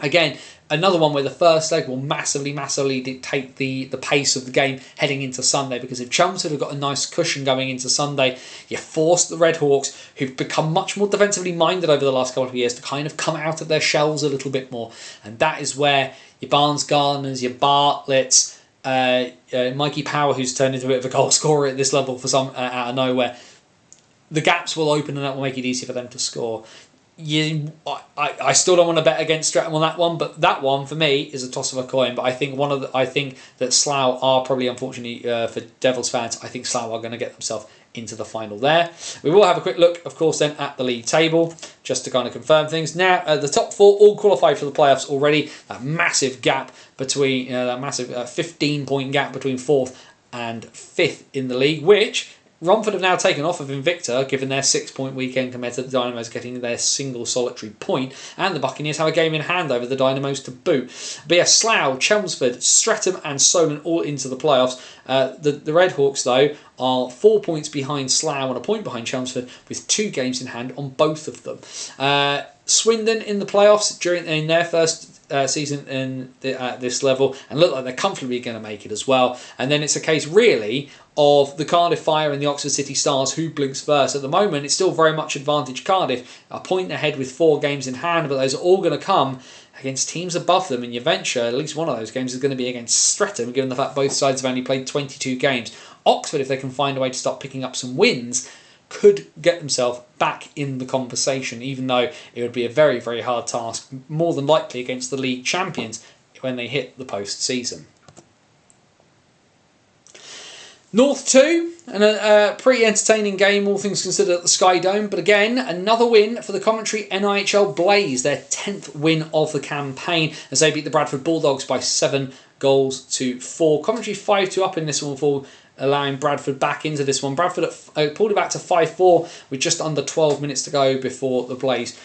Again, another one where the first leg will massively dictate the pace of the game heading into Sunday, because if Chelmsford have got a nice cushion going into Sunday, you force the Red Hawks, who've become much more defensively minded over the last couple of years, to kind of come out of their shells a little bit more. And that is where your Barnes Gardners, your Bartletts, Mikey Power, who's turned into a bit of a goal scorer at this level for some out of nowhere, the gaps will open and that will make it easier for them to score. I still don't want to bet against Streatham on that one, but that one for me is a toss of a coin. But I think that Slough are probably, unfortunately for Devils fans, I think Slough are going to get themselves into the final there. We will have a quick look, of course, then at the league table just to kind of confirm things. Now, the top 4 all qualified for the playoffs already. That massive gap between that massive 15-point gap between 4th and 5th in the league, which Romford have now taken off of Invicta, given their 6-point weekend compared to the Dynamos getting their single solitary point, and the Buccaneers have a game in hand over the Dynamos to boot. But yeah, Slough, Chelmsford, Streatham and Solent all into the playoffs. The Red Hawks, though, are 4 points behind Slough and a point behind Chelmsford, with 2 games in hand on both of them. Swindon in the playoffs in their first season at this level, and look like they're comfortably going to make it as well. And then it's a case really of the Cardiff Fire and the Oxford City Stars, who blinks first. At the moment, it's still very much advantage Cardiff, a point ahead with 4 games in hand, but those are all going to come against teams above them, and your venture, at least one of those games, is going to be against Streatham, given the fact both sides have only played 22 games. Oxford, if they can find a way to start picking up some wins, could get themselves back in the conversation, even though it would be a very, very hard task, more than likely against the league champions when they hit the post-season. North 2, and a pretty entertaining game, all things considered, at the Sky Dome. But again, another win for the Coventry NIHL Blaze, their 10th win of the campaign, as they beat the Bradford Bulldogs by 7 goals to 4. Coventry 5-2 up in this one for allowing Bradford back into this one. Bradford pulled it back to 5-4 with just under 12 minutes to go before the Blaze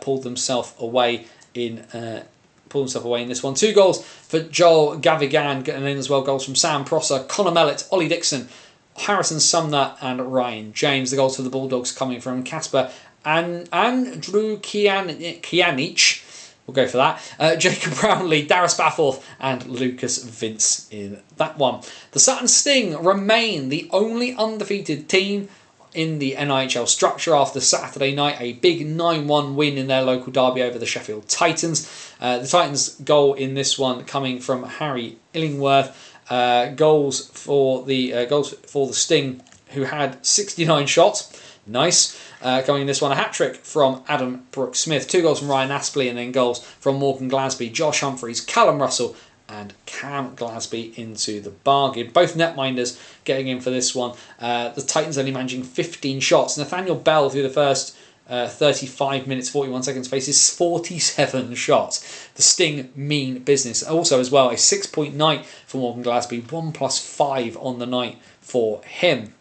pulled themselves away in this one. 2 goals for Joel Gavigan getting in as well. Goals from Sam Prosser, Connor Mellett, Ollie Dixon, Harrison Sumner and Ryan James. The goals for the Bulldogs coming from Casper and Andrew Kianich. We'll go for that. Jacob Brownlee, Darius Bathorth and Lucas Vince in that one. The Sutton Sting remain the only undefeated team in the NIHL structure after Saturday night, a big 9-1 win in their local derby over the Sheffield Titans. The Titans' goal in this one coming from Harry Illingworth. Goals for the Sting, who had 69 shots. Nice. Coming in this one, a hat-trick from Adam Brooks-Smith. 2 goals from Ryan Aspley, and then goals from Morgan Glasby, Josh Humphreys, Callum Russell and Cam Glasby into the bargain. Both netminders getting in for this one. The Titans only managing 15 shots. Nathaniel Bell through the first 35 minutes 41 seconds faces 47 shots. The Sting mean business. Also as well, a 6-point night for Morgan Glasby, 1+5 on the night for him.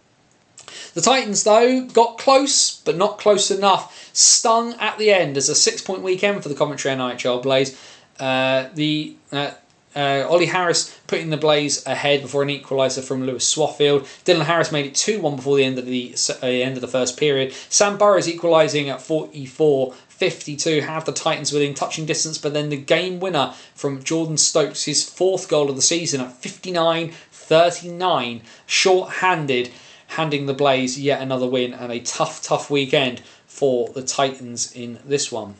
The Titans, though, got close, but not close enough. Stung at the end as a 6-point weekend for the Coventry NIHL Blaze. Ollie Harris putting the Blaze ahead before an equaliser from Lewis Swaffield. Dylan Harris made it 2-1 before the end of the first period. Sam Burrows equalising at 44-52. Have the Titans within touching distance, but then the game winner from Jordan Stokes, his 4th goal of the season at 59-39, short-handed, handing the Blaze yet another win and a tough weekend for the Titans in this one.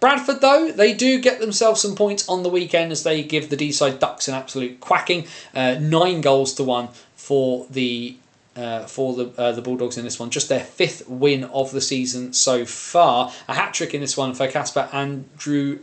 Bradford, though, they do get themselves some points on the weekend as they give the D-side Ducks an absolute quacking. 9-1 for the Bulldogs in this one. Just their 5th win of the season so far. A hat-trick in this one for Casper Andrew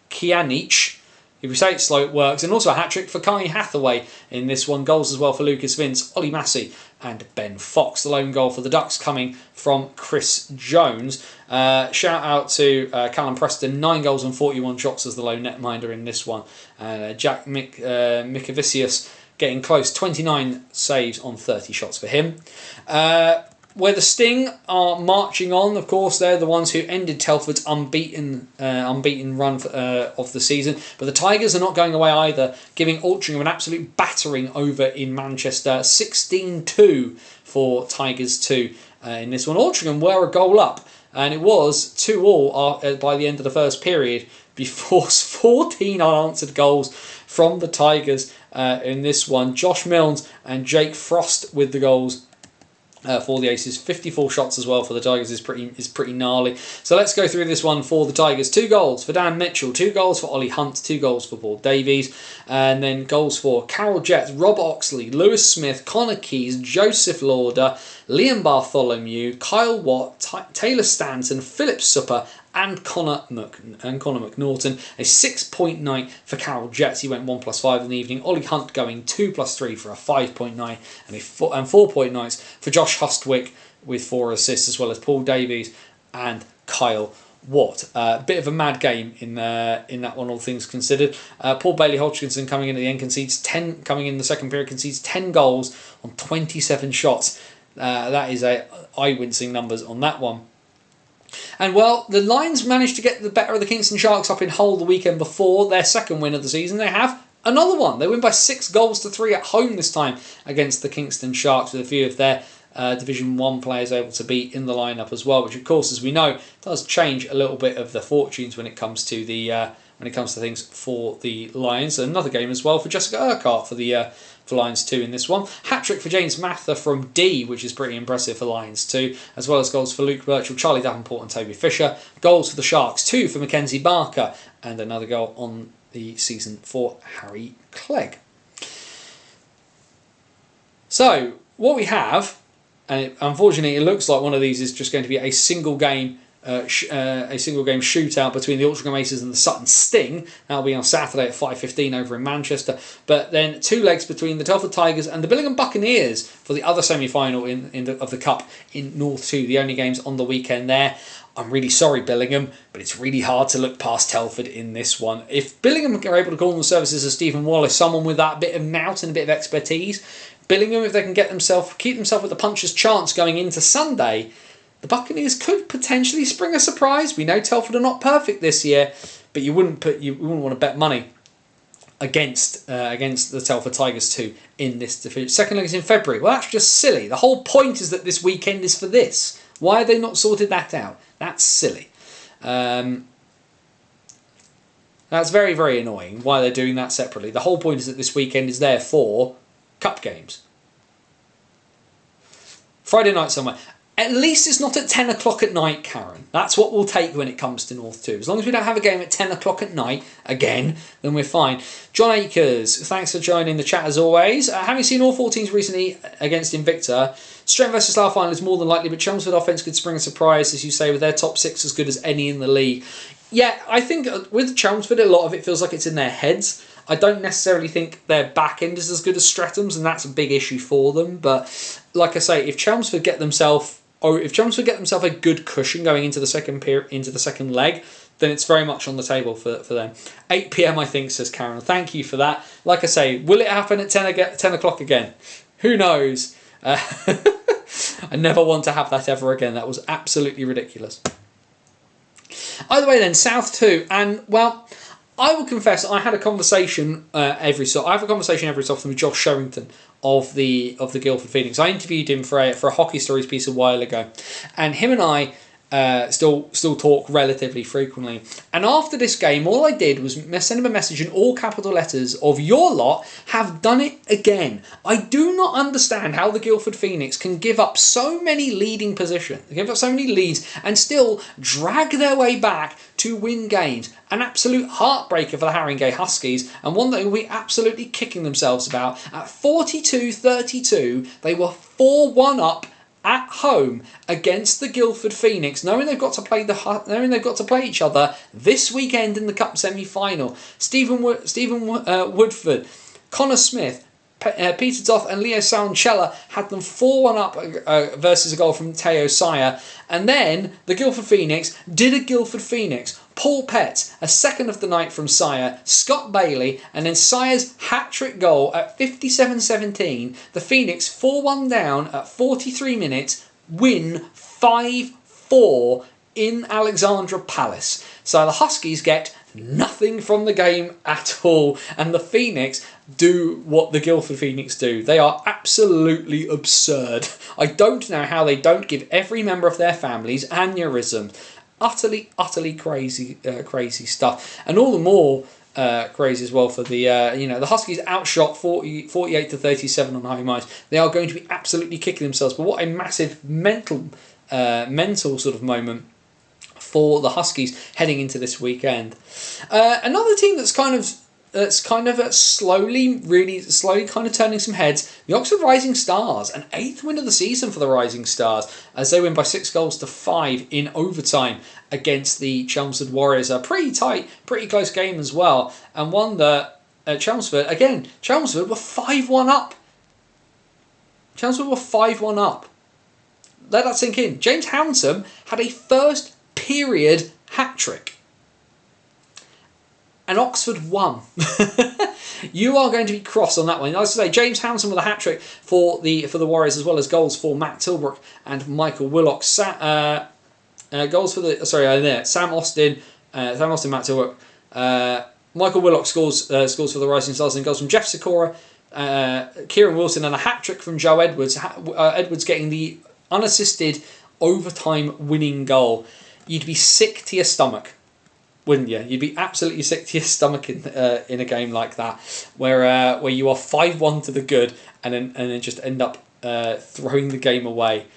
Kianich. If we say it slow, it works. And also a hat-trick for Kai Hathaway in this one. Goals as well for Lucas Vince, Ollie Massey and Ben Fox. The lone goal for the Ducks coming from Chris Jones. Shout out to Callum Preston, 9 goals and 41 shots as the lone netminder in this one. Jack Mikavicius getting close, 29 saves on 30 shots for him. Where the Sting are marching on, of course, they're the ones who ended Telford's unbeaten run of the season. But the Tigers are not going away either, giving Altrincham an absolute battering over in Manchester. 16-2 for Tigers 2 in this one. Altrincham were a goal up, and it was 2-2 by the end of the first period before 14 unanswered goals from the Tigers in this one. Josh Milnes and Jake Frost with the goals for the Aces. 54 shots as well for the Tigers is pretty gnarly. So let's go through this one for the Tigers. 2 goals for Dan Mitchell, 2 goals for Ollie Hunt, 2 goals for Paul Davies, and then goals for Carol Jett, Rob Oxley, Lewis Smith, Connor Keys, Joseph Lauder, Liam Bartholomew, Kyle Watt, Taylor Stanton, Philip Supper and Connor McNaughton. A 6-point night for Carol Jett. He went 1+5 in the evening. Ollie Hunt going 2+3 for a 5-point night, and 4-point nights for Josh Hustwick with 4 assists, as well as Paul Davies and Kyle Watt. Bit of a mad game in that one, all things considered. Paul Bailey Hodgkinson coming in at the end coming in the second period concedes 10 goals on 27 shots. That is eye-wincing numbers on that one. And well, the Lions managed to get the better of the Kingston Sharks up in Hull the weekend before, their 2nd win of the season. They have another one. They win by 6-3 at home this time against the Kingston Sharks, with a few of their Division 1 players able to be in the lineup as well, which of course, as we know, does change a little bit of the fortunes when it comes to things for the Lions. Another game as well for Jessica Urquhart for Lions 2 in this one. Hat-trick for James Mather from D, which is pretty impressive for Lions 2, as well as goals for Luke Birchall, Charlie Davenport and Toby Fisher. Goals for the Sharks, 2 for Mackenzie Barker, and another goal on the season for Harry Clegg. So, what we have, and unfortunately it looks like one of these is just going to be a single game shootout between the Altrincham Aces and the Sutton Sting. That'll be on Saturday at 5:15 over in Manchester. But then 2 legs between the Telford Tigers and the Billingham Buccaneers for the other semi-final of the Cup in North 2. The only games on the weekend there. I'm really sorry, Billingham, but it's really hard to look past Telford in this one. If Billingham are able to call on the services of Stephen Wallace, someone with that bit of nous and a bit of expertise, Billingham, if they can keep themselves with the puncher's chance going into Sunday, the Buccaneers could potentially spring a surprise. We know Telford are not perfect this year, but you wouldn't want to bet money against the Telford Tigers too in this division. Second leg is in February. Well, that's just silly. The whole point is that this weekend is for this. Why have they not sorted that out? That's silly. That's very, very annoying. Why they're doing that separately. The whole point is that this weekend is there for cup games. Friday night somewhere. At least it's not at 10 o'clock at night, Karen. That's what we'll take when it comes to North 2. As long as we don't have a game at 10 o'clock at night, again, then we're fine. John Akers, thanks for joining the chat as always. Having seen all 4 teams recently against Invicta, Stretton versus Slough final is more than likely, but Chelmsford offence could spring a surprise, as you say, with their top 6 as good as any in the league. Yeah, I think with Chelmsford, a lot of it feels like it's in their heads. I don't necessarily think their back end is as good as Stretham's, and that's a big issue for them. But like I say, if Chelmsford get themselves a good cushion going into the second leg, then it's very much on the table for them. 8 p.m. I think, says Karen. Thank you for that. Like I say, will it happen at 10 o'clock again? Who knows? I never want to have that ever again. That was absolutely ridiculous. Either way then, South 2, and well, I will confess I had a conversation every so often with Josh Sherrington of the Guildford Phoenix. I interviewed him for a Hockey Stories piece a while ago, and him and I still talk relatively frequently. And after this game, all I did was send him a message in all capital letters of "Your lot have done it again." I do not understand how the Guildford Phoenix can give up so many leading positions, give up so many leads, and still drag their way back to win games. An absolute heartbreaker for the Haringey Huskies, and one that will be absolutely kicking themselves about. At 42-32, they were 4-1 up at home against the Guildford Phoenix, knowing they've got to play each other this weekend in the Cup semi-final. Stephen Woodford, Connor Smith, Peter Doff and Leo Sancella had them 4-1 up versus a goal from Teo Sire. And then the Guildford Phoenix did a Guildford Phoenix. Paul Pett, a second of the night from Sire, Scott Bailey, and then Sire's hat-trick goal at 57-17. The Phoenix 4-1 down at 43 minutes, win 5-4 in Alexandra Palace. So the Huskies get nothing from the game at all, and the Phoenix do what the Guildford Phoenix do. They are absolutely absurd. I don't know how they don't give every member of their families aneurysm. Utterly crazy stuff, and all the more crazy as well for the the Huskies outshot 48-37 on home ice. They are going to be absolutely kicking themselves, but what a massive mental sort of moment for the Huskies heading into this weekend. Another team that's kind of slowly kind of turning some heads. The Oxford Rising Stars, an 8th win of the season for the Rising Stars, as they win by 6-5 in overtime against the Chelmsford Warriors. A pretty tight, pretty close game as well, and one that Chelmsford were 5-1 up. Chelmsford were 5-1 up. Let that sink in. James Hounsome had a first period hat-trick. And Oxford won. You are going to be cross on that one. As I say, James Hounsome with a hat-trick for the Warriors, as well as goals for Matt Tilbrook and Michael Willock. Goals for Sam Austin, Matt Tilbrook. Michael Willock scores for the Rising Stars, and goals from Jeff Sikora, Kieran Wilson, and a hat-trick from Joe Edwards. Edwards getting the unassisted overtime winning goal. You'd be sick to your stomach, wouldn't you? You'd be absolutely sick to your stomach in a game like that, where you are 5-1 to the good, and then just end up throwing the game away.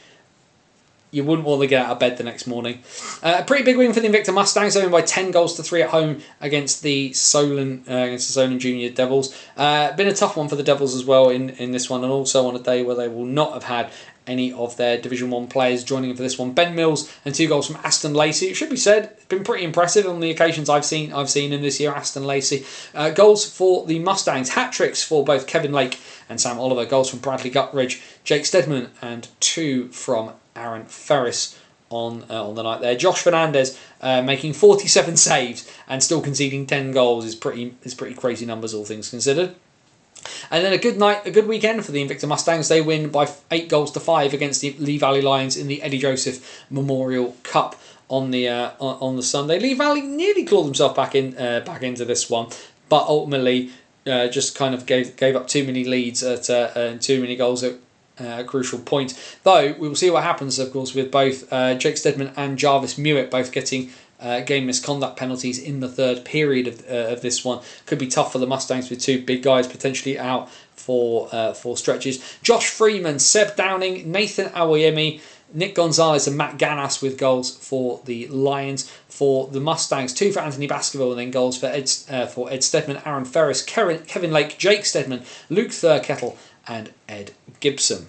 You wouldn't want to get out of bed the next morning. A pretty big win for the Invicta Mustangs. They win by 10-3 at home against the Solent Junior Devils. Been a tough one for the Devils as well in this one, and also on a day where they will not have had any of their Division 1 players joining in for this one. Ben Mills and 2 goals from Aston Lacey. It should be said, it's been pretty impressive on the occasions I've seen in this year, Aston Lacey. Goals for the Mustangs, hat-tricks for both Kevin Lake and Sam Oliver. Goals from Bradley Guttridge, Jake Stedman, and 2 from Aaron Ferris on the night there. Josh Fernandez making 47 saves and still conceding 10 goals is pretty crazy numbers, all things considered. And then a good weekend for the Invicta Mustangs. They win by 8-5 against the Lee Valley Lions in the Eddie Joseph Memorial Cup on the Sunday. Lee Valley nearly clawed themselves back into this one, but ultimately just kind of gave up too many leads and too many goals at a crucial point. Though we will see what happens, of course, with both Jake Stedman and Jarvis Mewett both getting game misconduct penalties in the third period of this one. Could be tough for the Mustangs with two big guys potentially out for stretches. Josh Freeman, Seb Downing, Nathan Awoyemi, Nick Gonzalez and Matt Ganas with goals for the Lions. For the Mustangs, 2 for Anthony Baskerville, and then goals for Ed Stedman, Aaron Ferris, Kevin Lake, Jake Stedman, Luke Thurkettle and Ed Gibson.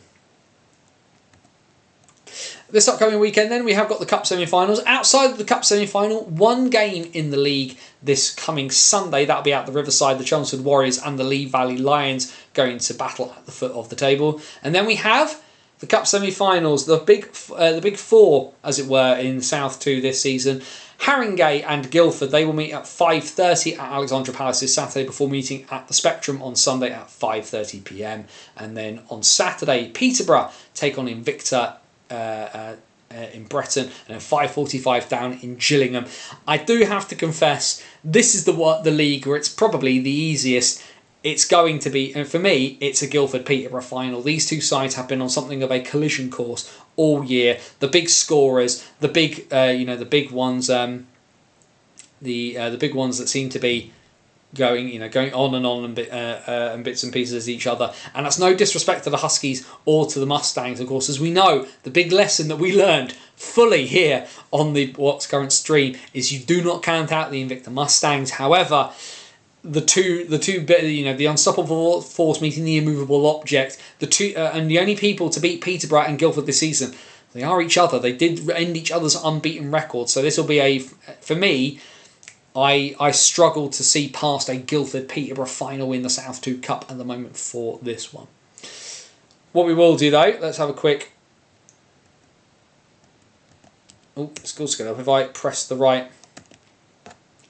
This upcoming weekend then we have got the Cup semi-finals. Outside of the Cup semi-final, one game in the league this coming Sunday. That'll be at the Riverside, the Chelmsford Warriors and the Lee Valley Lions going to battle at the foot of the table. And then we have the Cup semi-finals, the big four, as it were, in South 2 this season. Haringey and Guildford, they will meet at 5:30 at Alexandra Palace this Saturday before meeting at the Spectrum on Sunday at 5:30 p.m. And then on Saturday, Peterborough take on Invicta in Breton, and then 5:45 down in Gillingham. I do have to confess, this is the league where it's probably the easiest. It's going to be, and for me, it's a Guildford-Peterborough final. These two sides have been on something of a collision course all year. The big scorers, the big ones, the big ones that seem to be going on and bits and pieces each other. And that's no disrespect to the Huskies or to the Mustangs, of course. As we know, the big lesson that we learned fully here on the What's Current stream is you do not count out the Invicta Mustangs. However, the unstoppable force meeting the immovable object, and the only people to beat Peterborough and Guildford this season, they are each other. They did end each other's unbeaten record. So this will be for me, I struggle to see past a Guildford-Peterborough final in the South 2 Cup at the moment for this one. What we will do though, let's have a quick... Oh, it's also going to help if I press the right...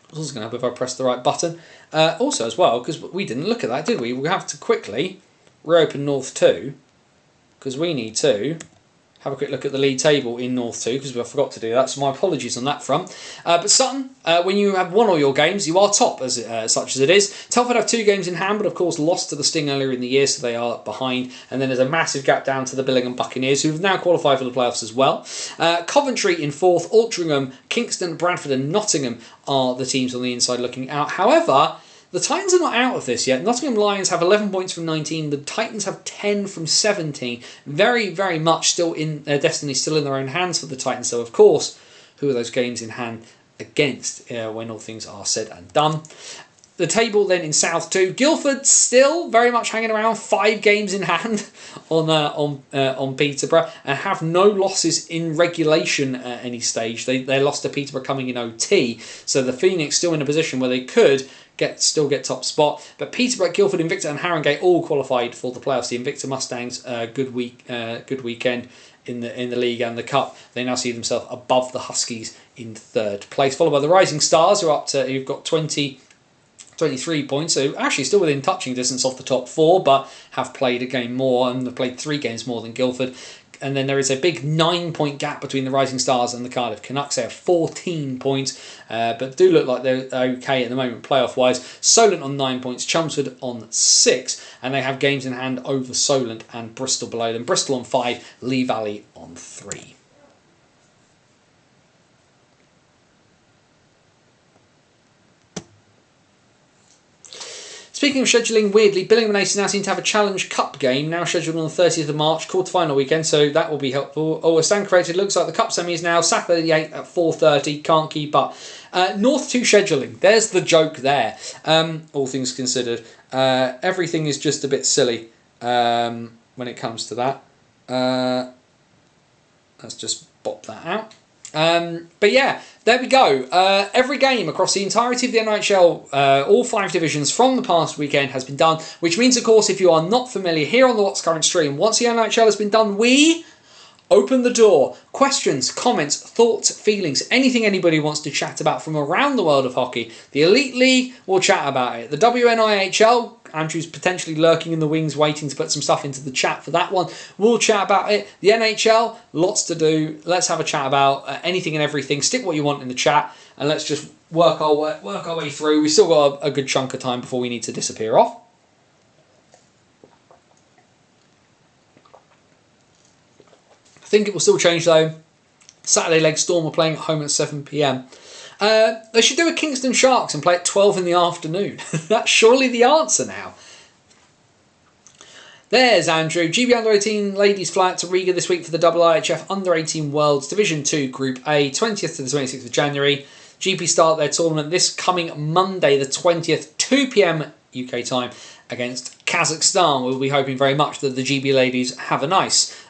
It's also going to help if I press the right button. Also as well, because we didn't look at that, did we? We have to quickly reopen North 2, because we need to have a quick look at the league table in North 2, because I forgot to do that, so my apologies on that front. But Sutton, when you have won all your games, you are top, such as it is. Telford have 2 games in hand, but of course lost to the Sting earlier in the year, so they are behind. And then there's a massive gap down to the Billingham Buccaneers, who have now qualified for the playoffs as well. Coventry in 4th, Altrincham, Kingston, Bradford and Nottingham are the teams on the inside looking out. However, the Titans are not out of this yet. Nottingham Lions have 11 points from 19. The Titans have 10 from 17. Very, very much still in their destiny, still in their own hands for the Titans. So, of course, who are those games in hand against when all things are said and done? The table then in South 2. Guildford still very much hanging around, 5 games in hand on Peterborough, and have no losses in regulation at any stage. They lost to Peterborough coming in OT, so the Phoenix still in a position where they could still get top spot. But Peterborough, Guildford, Invicta and Haringey all qualified for the playoffs. The Invicta Mustangs, good weekend in the league and the cup. They now see themselves above the Huskies in 3rd place, followed by the Rising Stars, who've got 23 points, so actually still within touching distance off the top 4, but have played a game more and have played 3 games more than Guildford. And then there is a big 9-point gap between the Rising Stars and the Cardiff Canucks. They have 14 points, but do look like they're okay at the moment playoff-wise. Solent on 9 points, Chelmsford on 6, and they have games in hand over Solent and Bristol below them. Bristol on 5, Lee Valley on 3. Speaking of scheduling, weirdly, Billingham and Aces now seem to have a Challenge Cup game, now scheduled on the 30th of March, quarter-final weekend, so that will be helpful. Oh, I stand corrected, looks like the Cup semi is now Saturday the 8th at 4:30, can't keep up. North 2 scheduling, there's the joke there, all things considered. Everything is just a bit silly when it comes to that. Let's just bop that out. But yeah, there we go. Every game across the entirety of the NHL, all 5 divisions from the past weekend has been done, which means, of course, if you are not familiar here on the What's Current stream, once the NHL has been done, we open the door. Questions, comments, thoughts, feelings, anything anybody wants to chat about from around the world of hockey. The Elite League will chat about it. The WNIHL, Andrew's potentially lurking in the wings, waiting to put some stuff into the chat for that one. We'll chat about it. The NHL, lots to do. Let's have a chat about anything and everything. Stick what you want in the chat, and let's just work our way through. We've still got a good chunk of time before we need to disappear off. I think it will still change though. Saturday leg Storm are playing at home at 7 p.m. They should do a Kingston Sharks and play at 12 in the afternoon. That's surely the answer now. There's Andrew. GB Under-18 ladies fly out to Riga this week for the IIHF Under-18 Worlds Division 2 Group A, 20th to the 26th of January. GP start their tournament this coming Monday the 20th, 2 p.m. UK time against Kazakhstan. We'll be hoping very much that the GB ladies have a nice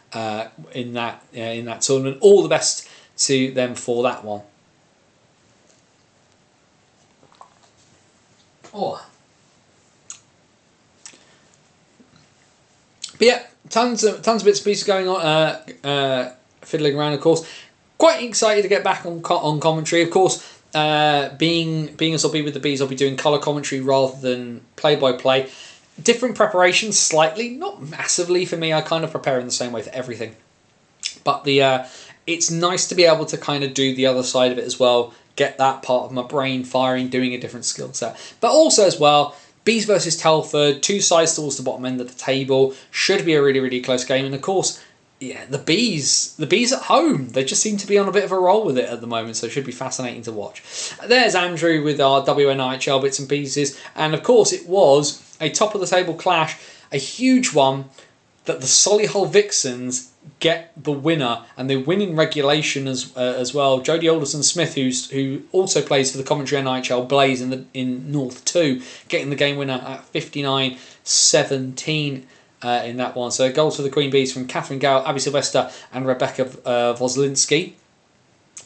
in that tournament. All the best to them for that one. Oh. But yeah, tons of bits and pieces going on, fiddling around, of course. Quite excited to get back on commentary, of course. Being as I'll be with the Bees, I'll be doing colour commentary rather than play-by-play. Different preparations slightly, not massively for me. I kind of prepare in the same way for everything. But it's nice to be able to kind of do the other side of it as well. Get that part of my brain firing, doing a different skill set. But also as well, Bees versus Telford, two sides towards the bottom end of the table. Should be a really, really close game. And of course, yeah, the Bees at home, they just seem to be on a bit of a roll with it at the moment, so it should be fascinating to watch. There's Andrew with our WNIHL bits and pieces, and of course it was a top of the table clash, a huge one, that the Solihull Vixens get the winner, and they win in regulation as well. Jodie Alderson-Smith, who also plays for the commentary NIHL Blaze in North 2, getting the game winner at 59-17 in that one. So goals for the Queen Bees from Catherine Gow, Abby Sylvester and Rebecca Voslinski.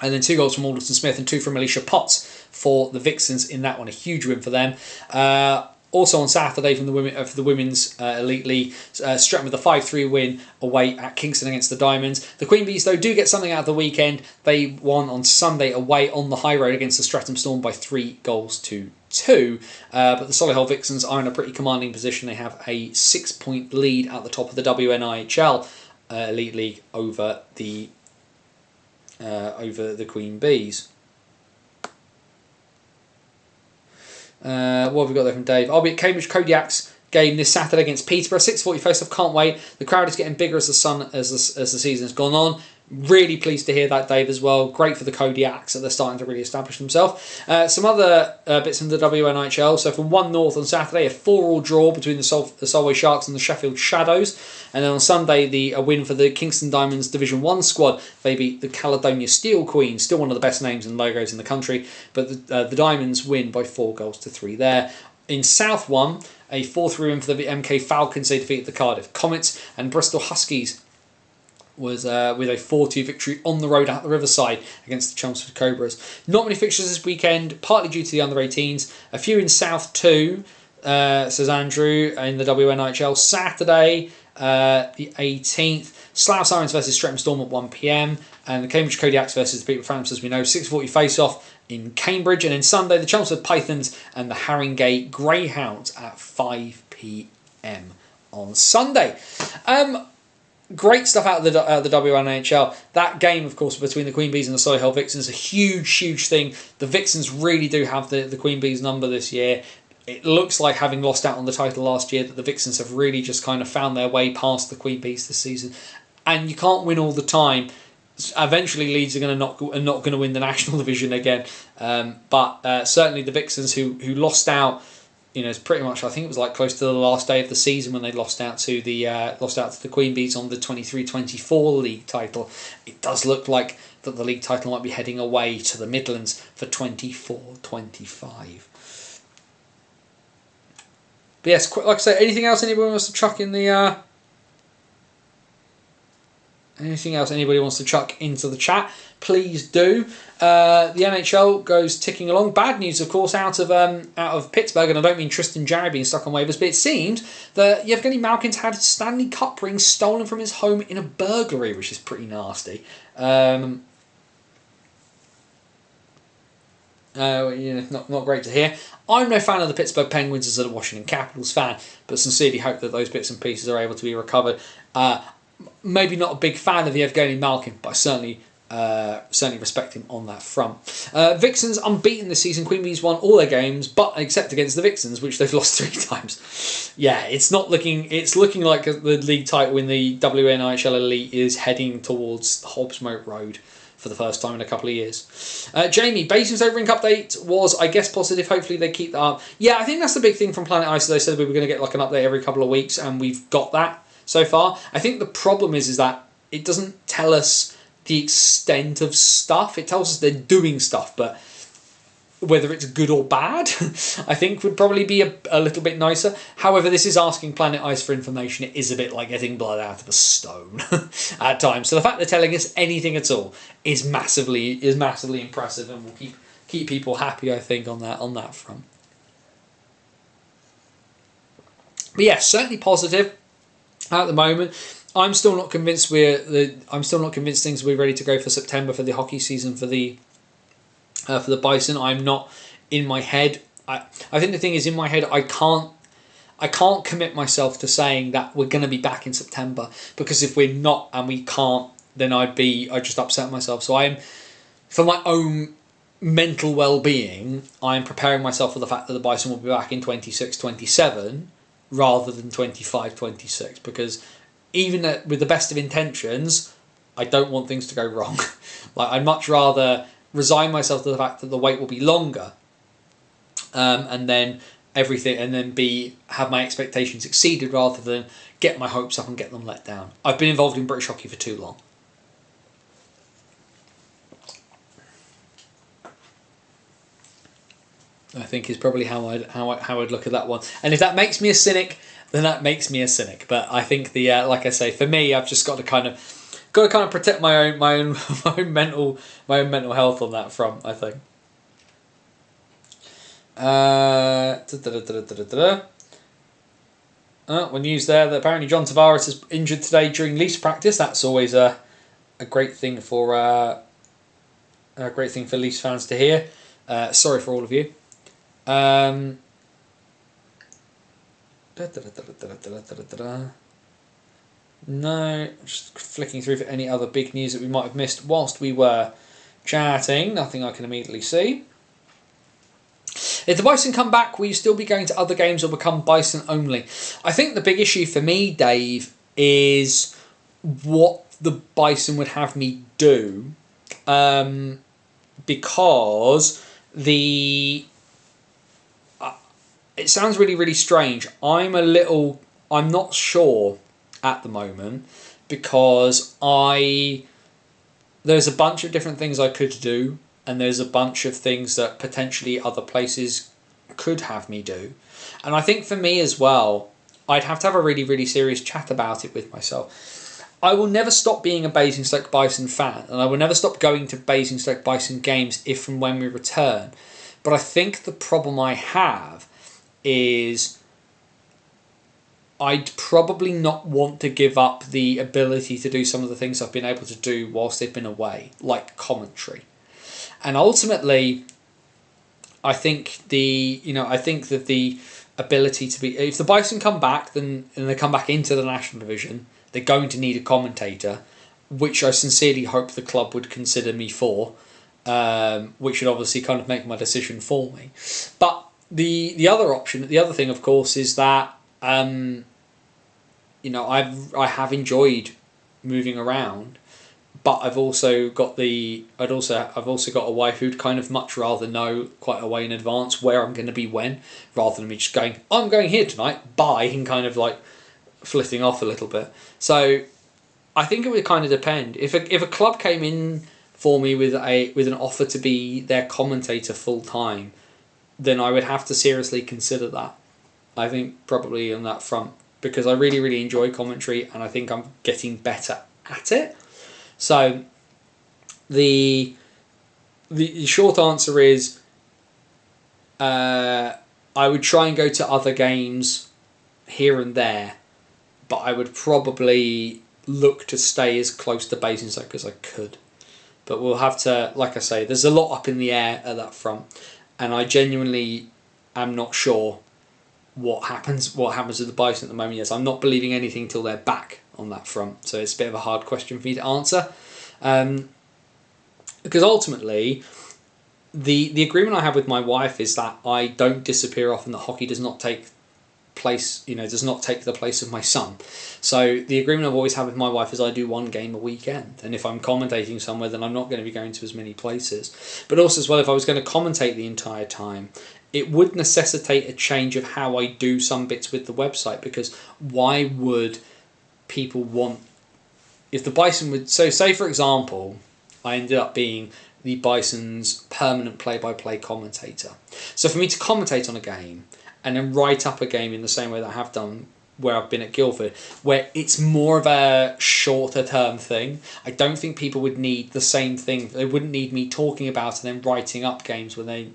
And then 2 goals from Alderson-Smith and 2 from Alicia Potts for the Vixens in that one. A huge win for them. Also on Saturday from the women's Elite League, Stretton with a 5-3 win away at Kingston against the Diamonds. The Queen Bees, though, do get something out of the weekend. They won on Sunday away on the high road against the Streatham Storm by 3 goals to 2. But the Solihull Vixens are in a pretty commanding position. They have a 6-point lead at the top of the WNIHL Elite League over the Queen Bees. What have we got there from Dave? I'll be at Cambridge Kodiak's game this Saturday against Peterborough. 6:40 face-off. Can't wait. The crowd is getting bigger as the season has gone on. Really pleased to hear that, Dave, as well. Great for the Kodiaks that they're starting to really establish themselves. Some other bits from the WNIHL. So from 1 North on Saturday, a 4-4 draw between the Solway Sharks and the Sheffield Shadows. And then on Sunday, a win for the Kingston Diamonds Division 1 squad. They beat the Caledonia Steel Queens, still one of the best names and logos in the country. But the Diamonds win by 4 goals to 3 there. In South 1, a 4-3 win for the MK Falcons. They defeated the Cardiff Comets, and Bristol Huskies was with a 4-2 victory on the road at the Riverside against the Chelmsford Cobras. Not many fixtures this weekend, partly due to the under-18s. A few in South 2, says Andrew, in the WNIHL. Saturday, the 18th, Slough Sirens versus Streatham Storm at 1 p.m. and the Cambridge Kodiaks versus the Peterborough Phantoms, as we know, 6:40 face-off in Cambridge. And then Sunday, the Chelmsford Pythons and the Haringey Greyhounds at 5 p.m. on Sunday. Great stuff out of the WNHL. That game, of course, between the Queen Bees and the Solihull Vixens, a huge, huge thing. The Vixens really do have the Queen Bees number this year. It looks like, having lost out on the title last year, that the Vixens have really just kind of found their way past the Queen Bees this season. And you can't win all the time. Eventually, Leeds are not going to win the National Division again. But certainly the Vixens, who lost out. You know, it's pretty much, I think it was like close to the last day of the season when they lost out to the Queen Bees on the 23-24 league title. It does look like that the league title might be heading away to the Midlands for 24-25. But yes, like I say, anything else anybody wants to chuck in the anything else anybody wants to chuck into the chat, please do. The NHL goes ticking along. Bad news, of course, out of Pittsburgh, and I don't mean Tristan Jarry being stuck on waivers, but it seemed that Yevgeny Malkin's had Stanley Cup rings stolen from his home in a burglary, which is pretty nasty. Not great to hear. I'm no fan of the Pittsburgh Penguins as a Washington Capitals fan, but sincerely hope that those bits and pieces are able to be recovered. Maybe not a big fan of the Evgeny Malkin, but I certainly respect him on that front. Vixens unbeaten this season. Queen Bees won all their games, but except against the Vixens, which they've lost 3 times. Yeah, it's looking like the league title in the WNIHL Elite is heading towards Hobbs Moat Road for the first time in a couple of years. Jamie, Basingstoke Rink update was, I guess, positive. Hopefully they keep that up. Yeah, I think that's the big thing from Planet Ice. They said we were going to get like an update every couple of weeks, and we've got that so far. I think the problem is that it doesn't tell us the extent of stuff. It tells us they're doing stuff, but whether it's good or bad, I think would probably be a little bit nicer. However, this is asking Planet Ice for information. It is a bit like getting blood out of a stone at times. So the fact they're telling us anything at all is massively impressive, and will keep people happy, I think, on that front. But yeah, certainly positive at the moment. I'm still not convinced things will be ready to go for September for the hockey season for the Bison. I'm not in my head. I think the thing is, in my head, I can't commit myself to saying that we're going to be back in September, because if we're not and we can't, then I'd just upset myself. So I'm, for my own mental well-being, I'm preparing myself for the fact that the Bison will be back in 26-27 rather than 25-26, because even with the best of intentions, I don't want things to go wrong. Like, I'd much rather resign myself to the fact that the wait will be longer, and then have my expectations exceeded, rather than get my hopes up and get them let down. I've been involved in British hockey for too long. I think is probably how I'd look at that one. And if that makes me a cynic, then that makes me a cynic. But I think like I say, for me, I've just got to kind of protect my own mental health on that front, I think. News there that apparently John Tavares is injured today during Leafs practice. That's always a great thing for Leafs fans to hear. Sorry for all of you. No, just flicking through for any other big news that we might have missed whilst we were chatting. Nothing I can immediately see. If the Bison come back, will you still be going to other games or become Bison only? I think the big issue for me, Dave, is what the Bison would have me do, because it sounds really, really strange. I'm not sure at the moment, because there's a bunch of different things I could do, and there's a bunch of things that potentially other places could have me do. And I think for me as well, I'd have to have a really, really serious chat about it with myself. I will never stop being a Basingstoke Bison fan, and I will never stop going to Basingstoke Bison games if and when we return. But I think the problem I have is I'd probably not want to give up the ability to do some of the things I've been able to do whilst they've been away, like commentary. And ultimately, I think that the ability to be, if the Bison come back, and they come back into the National Division, they're going to need a commentator, which I sincerely hope the club would consider me for, which would obviously kind of make my decision for me. But the other thing, of course, is that I have enjoyed moving around, but I've also got a wife who'd kind of much rather know quite a way in advance where I'm going to be when, rather than me just going, I'm going here tonight, bye, and kind of like flitting off a little bit. So I think it would kind of depend. If a club came in for me with an offer to be their commentator full time, then I would have to seriously consider that. I think probably on that front, because I really, really enjoy commentary, and I think I'm getting better at it. So the short answer is I would try and go to other games here and there, but I would probably look to stay as close to Basingstoke as I could, But we'll have to, like I say, there's a lot up in the air at that front, and I genuinely am not sure what happens with the Bison at the moment. Yes, I'm not believing anything till they're back on that front, so it's a bit of a hard question for me to answer, because ultimately the agreement I have with my wife is that I don't disappear off and that hockey does not take place, does not take the place of my son. So the agreement I've always had with my wife is I do one game a weekend, and if I'm commentating somewhere, then I'm not going to be going to as many places. But also as well, if I was going to commentate the entire time, it would necessitate a change of how I do some bits with the website, because why would people want, if the Bison would, so say for example, I ended up being the Bison's permanent play-by-play commentator. So for me to commentate on a game and then write up a game in the same way that I have done where I've been at Guildford, where it's more of a shorter term thing, I don't think people would need the same thing. They wouldn't need me talking about and then writing up games when I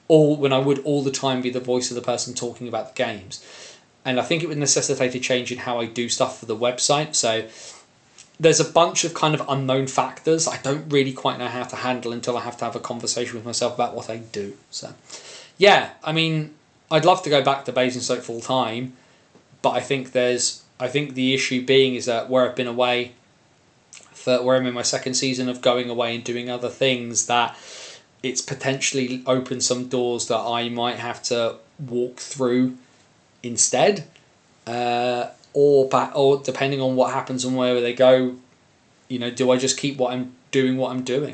would all the time be the voice of the person talking about the games. And I think it would necessitate a change in how I do stuff for the website. So there's a bunch of kind of unknown factors I don't really quite know how to handle until I have to have a conversation with myself about what I do. So yeah, I mean, I'd love to go back to Basingstoke full time, but I think the issue being is that where I've been away, where I'm in my second season of going away and doing other things, that it's potentially opened some doors that I might have to walk through instead, or depending on what happens and where they go, do I just keep what I'm doing?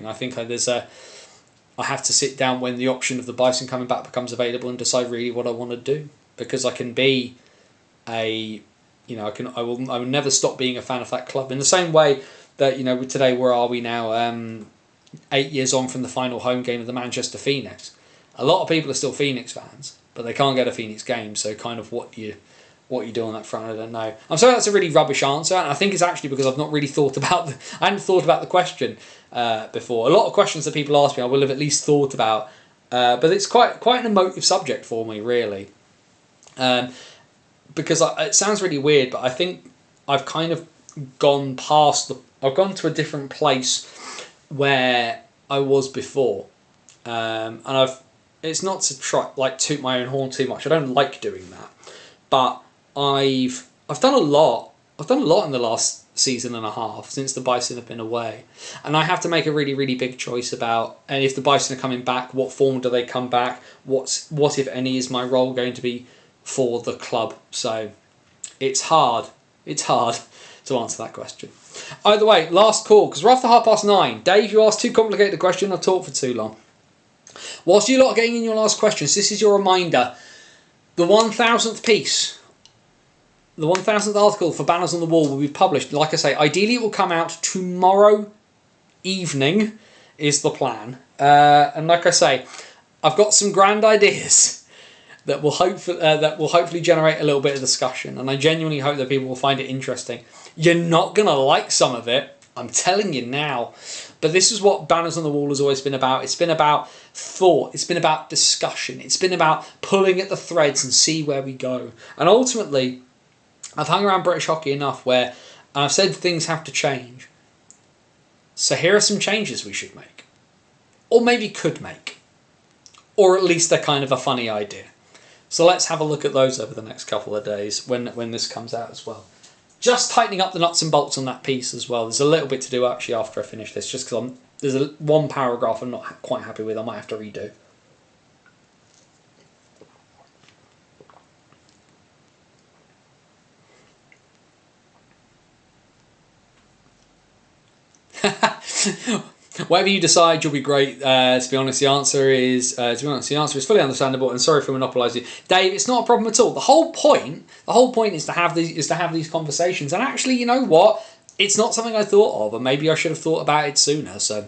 I think I have to sit down when the option of the Bison coming back becomes available and decide really what I want to do, because I can be I will never stop being a fan of that club in the same way that today, where are we now, 8 years on from the final home game of the Manchester Phoenix. A lot of people are still Phoenix fans, but they can't get a Phoenix game, so kind of what you do on that front, I don't know. I'm sorry that's a really rubbish answer, and I think it's actually because I've not really thought about I hadn't thought about the question before. A lot of questions that people ask me I will have at least thought about, but it's quite an emotive subject for me, really, because it sounds really weird, but I think I've kind of gone I've gone to a different place where I was before, and it's not to try toot my own horn too much. I don't like doing that, but I've done a lot. I've done a lot in the last season and a half since the Bison have been away, and I have to make a really, really big choice about, and if the Bison are coming back, what form do they come back? What if any is my role going to be for the club? So it's hard. It's hard to answer that question. Either way, last call, because we're after 9:30. Dave, you asked too complicated a question. I've talked for too long. Whilst you lot are getting in your last questions, this is your reminder. The 1000th piece, the 1000th article for Banners on the Wall will be published. Like I say, ideally it will come out tomorrow evening is the plan. And like I say, I've got some grand ideas that will hopefully generate a little bit of discussion, and I genuinely hope that people will find it interesting. You're not going to like some of it, I'm telling you now. But this is what Banners on the Wall has always been about. It's been about thought. It's been about discussion. It's been about pulling at the threads and see where we go. And ultimately, I've hung around British hockey enough where I've said things have to change. So here are some changes we should make. Or maybe could make. Or at least they're kind of a funny idea. So let's have a look at those over the next couple of days when this comes out as well. Just tightening up the nuts and bolts on that piece as well. There's a little bit to do actually after I finish this, just because there's one paragraph I'm not quite happy with. I might have to redo. Whatever you decide, you'll be great. To be honest, the answer is fully understandable. And sorry for monopolising you, Dave. It's not a problem at all. The whole point is to have these conversations. And actually, you know what? It's not something I thought of, and maybe I should have thought about it sooner. So,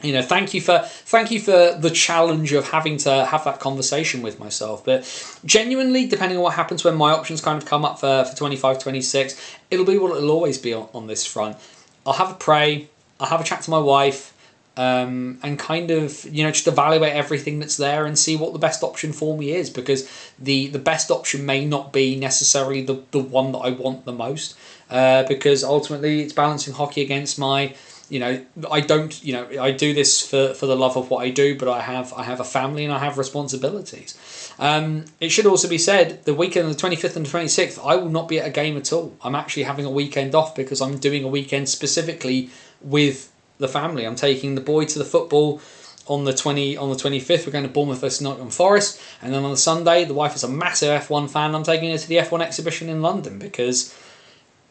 thank you for the challenge of having to have that conversation with myself. But genuinely, depending on what happens when my options kind of come up for 25, 26, it'll be what it'll always be on this front. I'll have a pray. I'll have a chat to my wife, and kind of, just evaluate everything that's there and see what the best option for me is, because the best option may not be necessarily the one that I want the most, because ultimately it's balancing hockey against my you know, I don't, you know, I do this for the love of what I do, but I have a family and I have responsibilities. It should also be said, the weekend of the 25th and 26th, I will not be at a game at all. I'm actually having a weekend off because I'm doing a weekend specifically with the family. I'm taking the boy to the football on the 25th. We're going to Bournemouth versus Nottingham Forest, and then on the Sunday, the wife is a massive F1 fan. I'm taking her to the F1 exhibition in London because,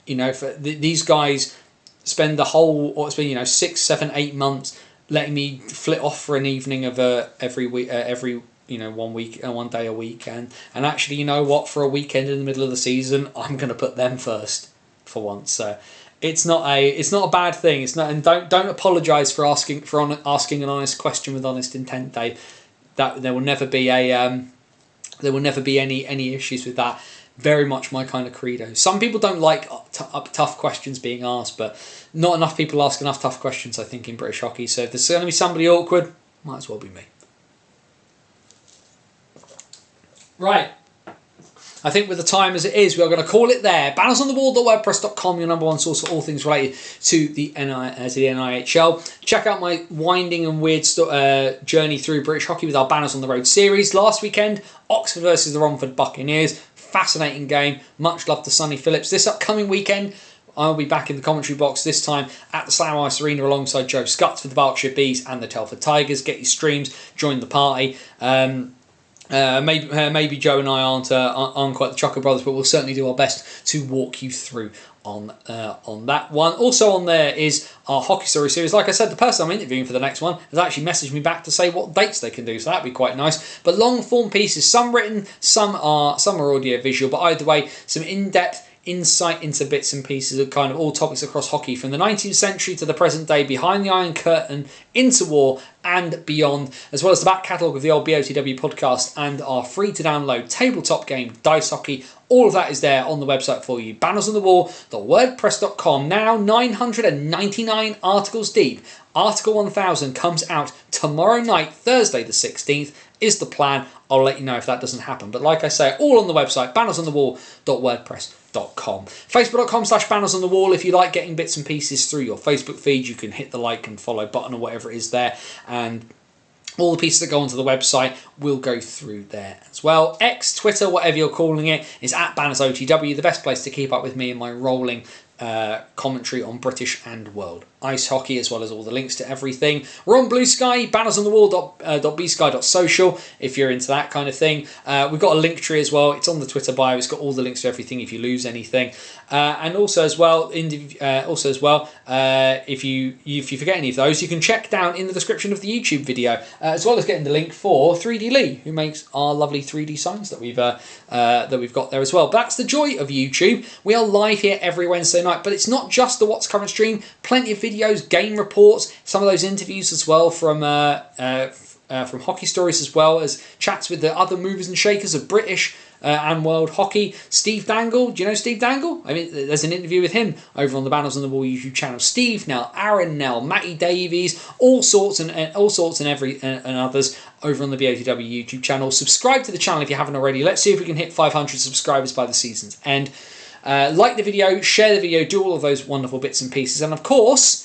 you know, for these guys spend the whole, or it's been, you know, 6, 7, 8 months letting me flit off for an evening of every week, you know, 1 day a week, and actually, you know what, for a weekend in the middle of the season, I'm going to put them first for once. So it's not a bad thing. It's not, and don't apologise for asking an honest question with honest intent, Dave. That there will never be any issues with that. Very much my kind of credo. Some people don't like tough questions being asked, but not enough people ask enough tough questions, I think, in British hockey. So if there's going to be somebody awkward, might as well be me. Right. I think with the time as it is, we are going to call it there. Bannersonthewall.wordpress.com, your number one source for all things related to the NIHL. Check out my winding and weird journey through British hockey with our Banners on the Road series. Last weekend, Oxford versus the Romford Buccaneers. Fascinating game. Much love to Sonny Phillips. This upcoming weekend, I'll be back in the commentary box, this time at the Slam Ice Arena alongside Joe Scutts for the Berkshire Bees and the Telford Tigers. Get your streams, join the party. Maybe Joe and I aren't quite the Chocker Brothers, but we'll certainly do our best to walk you through on that one. Also on there is our Hockey Story series. Like I said, the person I'm interviewing for the next one has actually messaged me back to say what dates they can do, so that'd be quite nice. But long form pieces, some written, some are audio visual, but either way, some in-depth insight into bits and pieces of kind of all topics across hockey from the 19th century to the present day, behind the Iron Curtain, into war and beyond, as well as the back catalogue of the old BOTW podcast and our free to download tabletop game Dice Hockey. All of that is there on the website for you. Bannersonthewall.wordpress.com. Now 999 articles deep. Article 1000 comes out tomorrow night, Thursday the 16th, is the plan. I'll let you know if that doesn't happen. But like I say, all on the website, bannersonthewall.wordpress.com. Facebook.com/bannersonthewall. If you like getting bits and pieces through your Facebook feed, you can hit the like and follow button or whatever it is there. And all the pieces that go onto the website will go through there as well. X, Twitter, whatever you're calling it, is at BannersOTW, the best place to keep up with me and my rolling commentary on British and world ice hockey, as well as all the links to everything. We're on Blue Sky, bannersonthewall.bsky.social if you're into that kind of thing. We've got a link tree as well. It's on the Twitter bio. It's got all the links to everything if you lose anything. And also as well, if you forget any of those, you can check down in the description of the YouTube video, as well as getting the link for 3D Lee, who makes our lovely 3D signs that we've got there as well. But that's the joy of YouTube. We are live here every Wednesday night, but it's not just the What's Current stream. Plenty of videos, game reports, some of those interviews as well from Hockey Stories, as well as chats with the other movers and shakers of British and world hockey. Steve Dangle, do you know Steve Dangle? I mean, there's an interview with him over on the Banners on the Wall YouTube channel. Steve Nell, Aaron Nell, Matty Davies, all sorts and others over on the BOTW YouTube channel. Subscribe to the channel if you haven't already. Let's see if we can hit 500 subscribers by the season's end. Like the video, share the video, do all of those wonderful bits and pieces. And of course,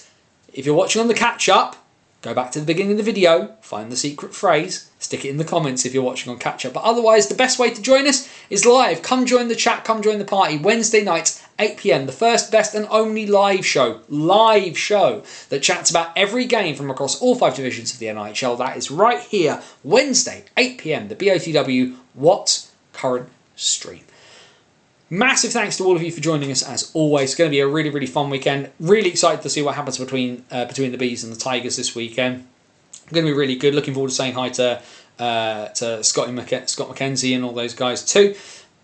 if you're watching on the catch-up, go back to the beginning of the video, find the secret phrase, stick it in the comments if you're watching on catch-up. But otherwise, the best way to join us is live. Come join the chat, come join the party. Wednesday nights, 8 PM, the first, best and only live show that chats about every game from across all 5 divisions of the NIHL. That is right here, Wednesday, 8 PM, the BOTW What's Current stream. Massive thanks to all of you for joining us as always. It's going to be a really, really fun weekend. Really excited to see what happens between the Bees and the Tigers this weekend. Going to be really good. Looking forward to saying hi to Scott McKenzie and all those guys too.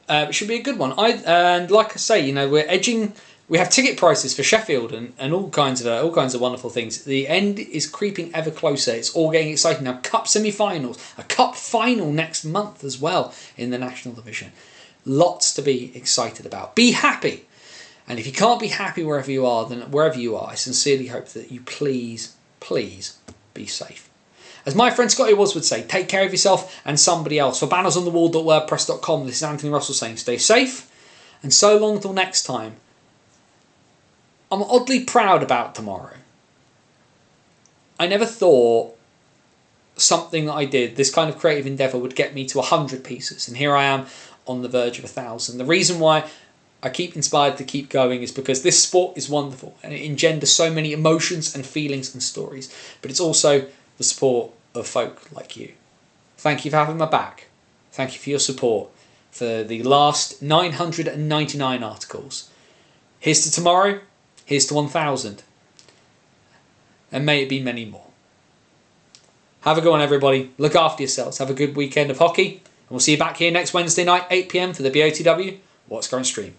It should be a good one. And like I say, you know, we have ticket prices for Sheffield and all kinds of wonderful things. The end is creeping ever closer. It's all getting exciting now. Cup semi-finals, a cup final next month as well in the National Division. Lots to be excited about. Be happy. And if you can't be happy wherever you are, then wherever you are, I sincerely hope that you please be safe. As my friend Scotty Woods would say, take care of yourself and somebody else. For bannersonthewall.wordpress.com, this is Anthony Russell saying stay safe. And so long till next time. I'm oddly proud about tomorrow. I never thought something that I did, this kind of creative endeavour, would get me to 100 pieces, and here I am on the verge of 1,000. The reason why I keep inspired to keep going is because this sport is wonderful and it engenders so many emotions and feelings and stories, but it's also the support of folk like you. Thank you for having my back. Thank you for your support for the last 999 articles. Here's to tomorrow, here's to 1,000, and may it be many more. Have a good one, everybody. Look after yourselves. Have a good weekend of hockey, and we'll see you back here next Wednesday night, 8 PM for the BOTW What's Going Stream.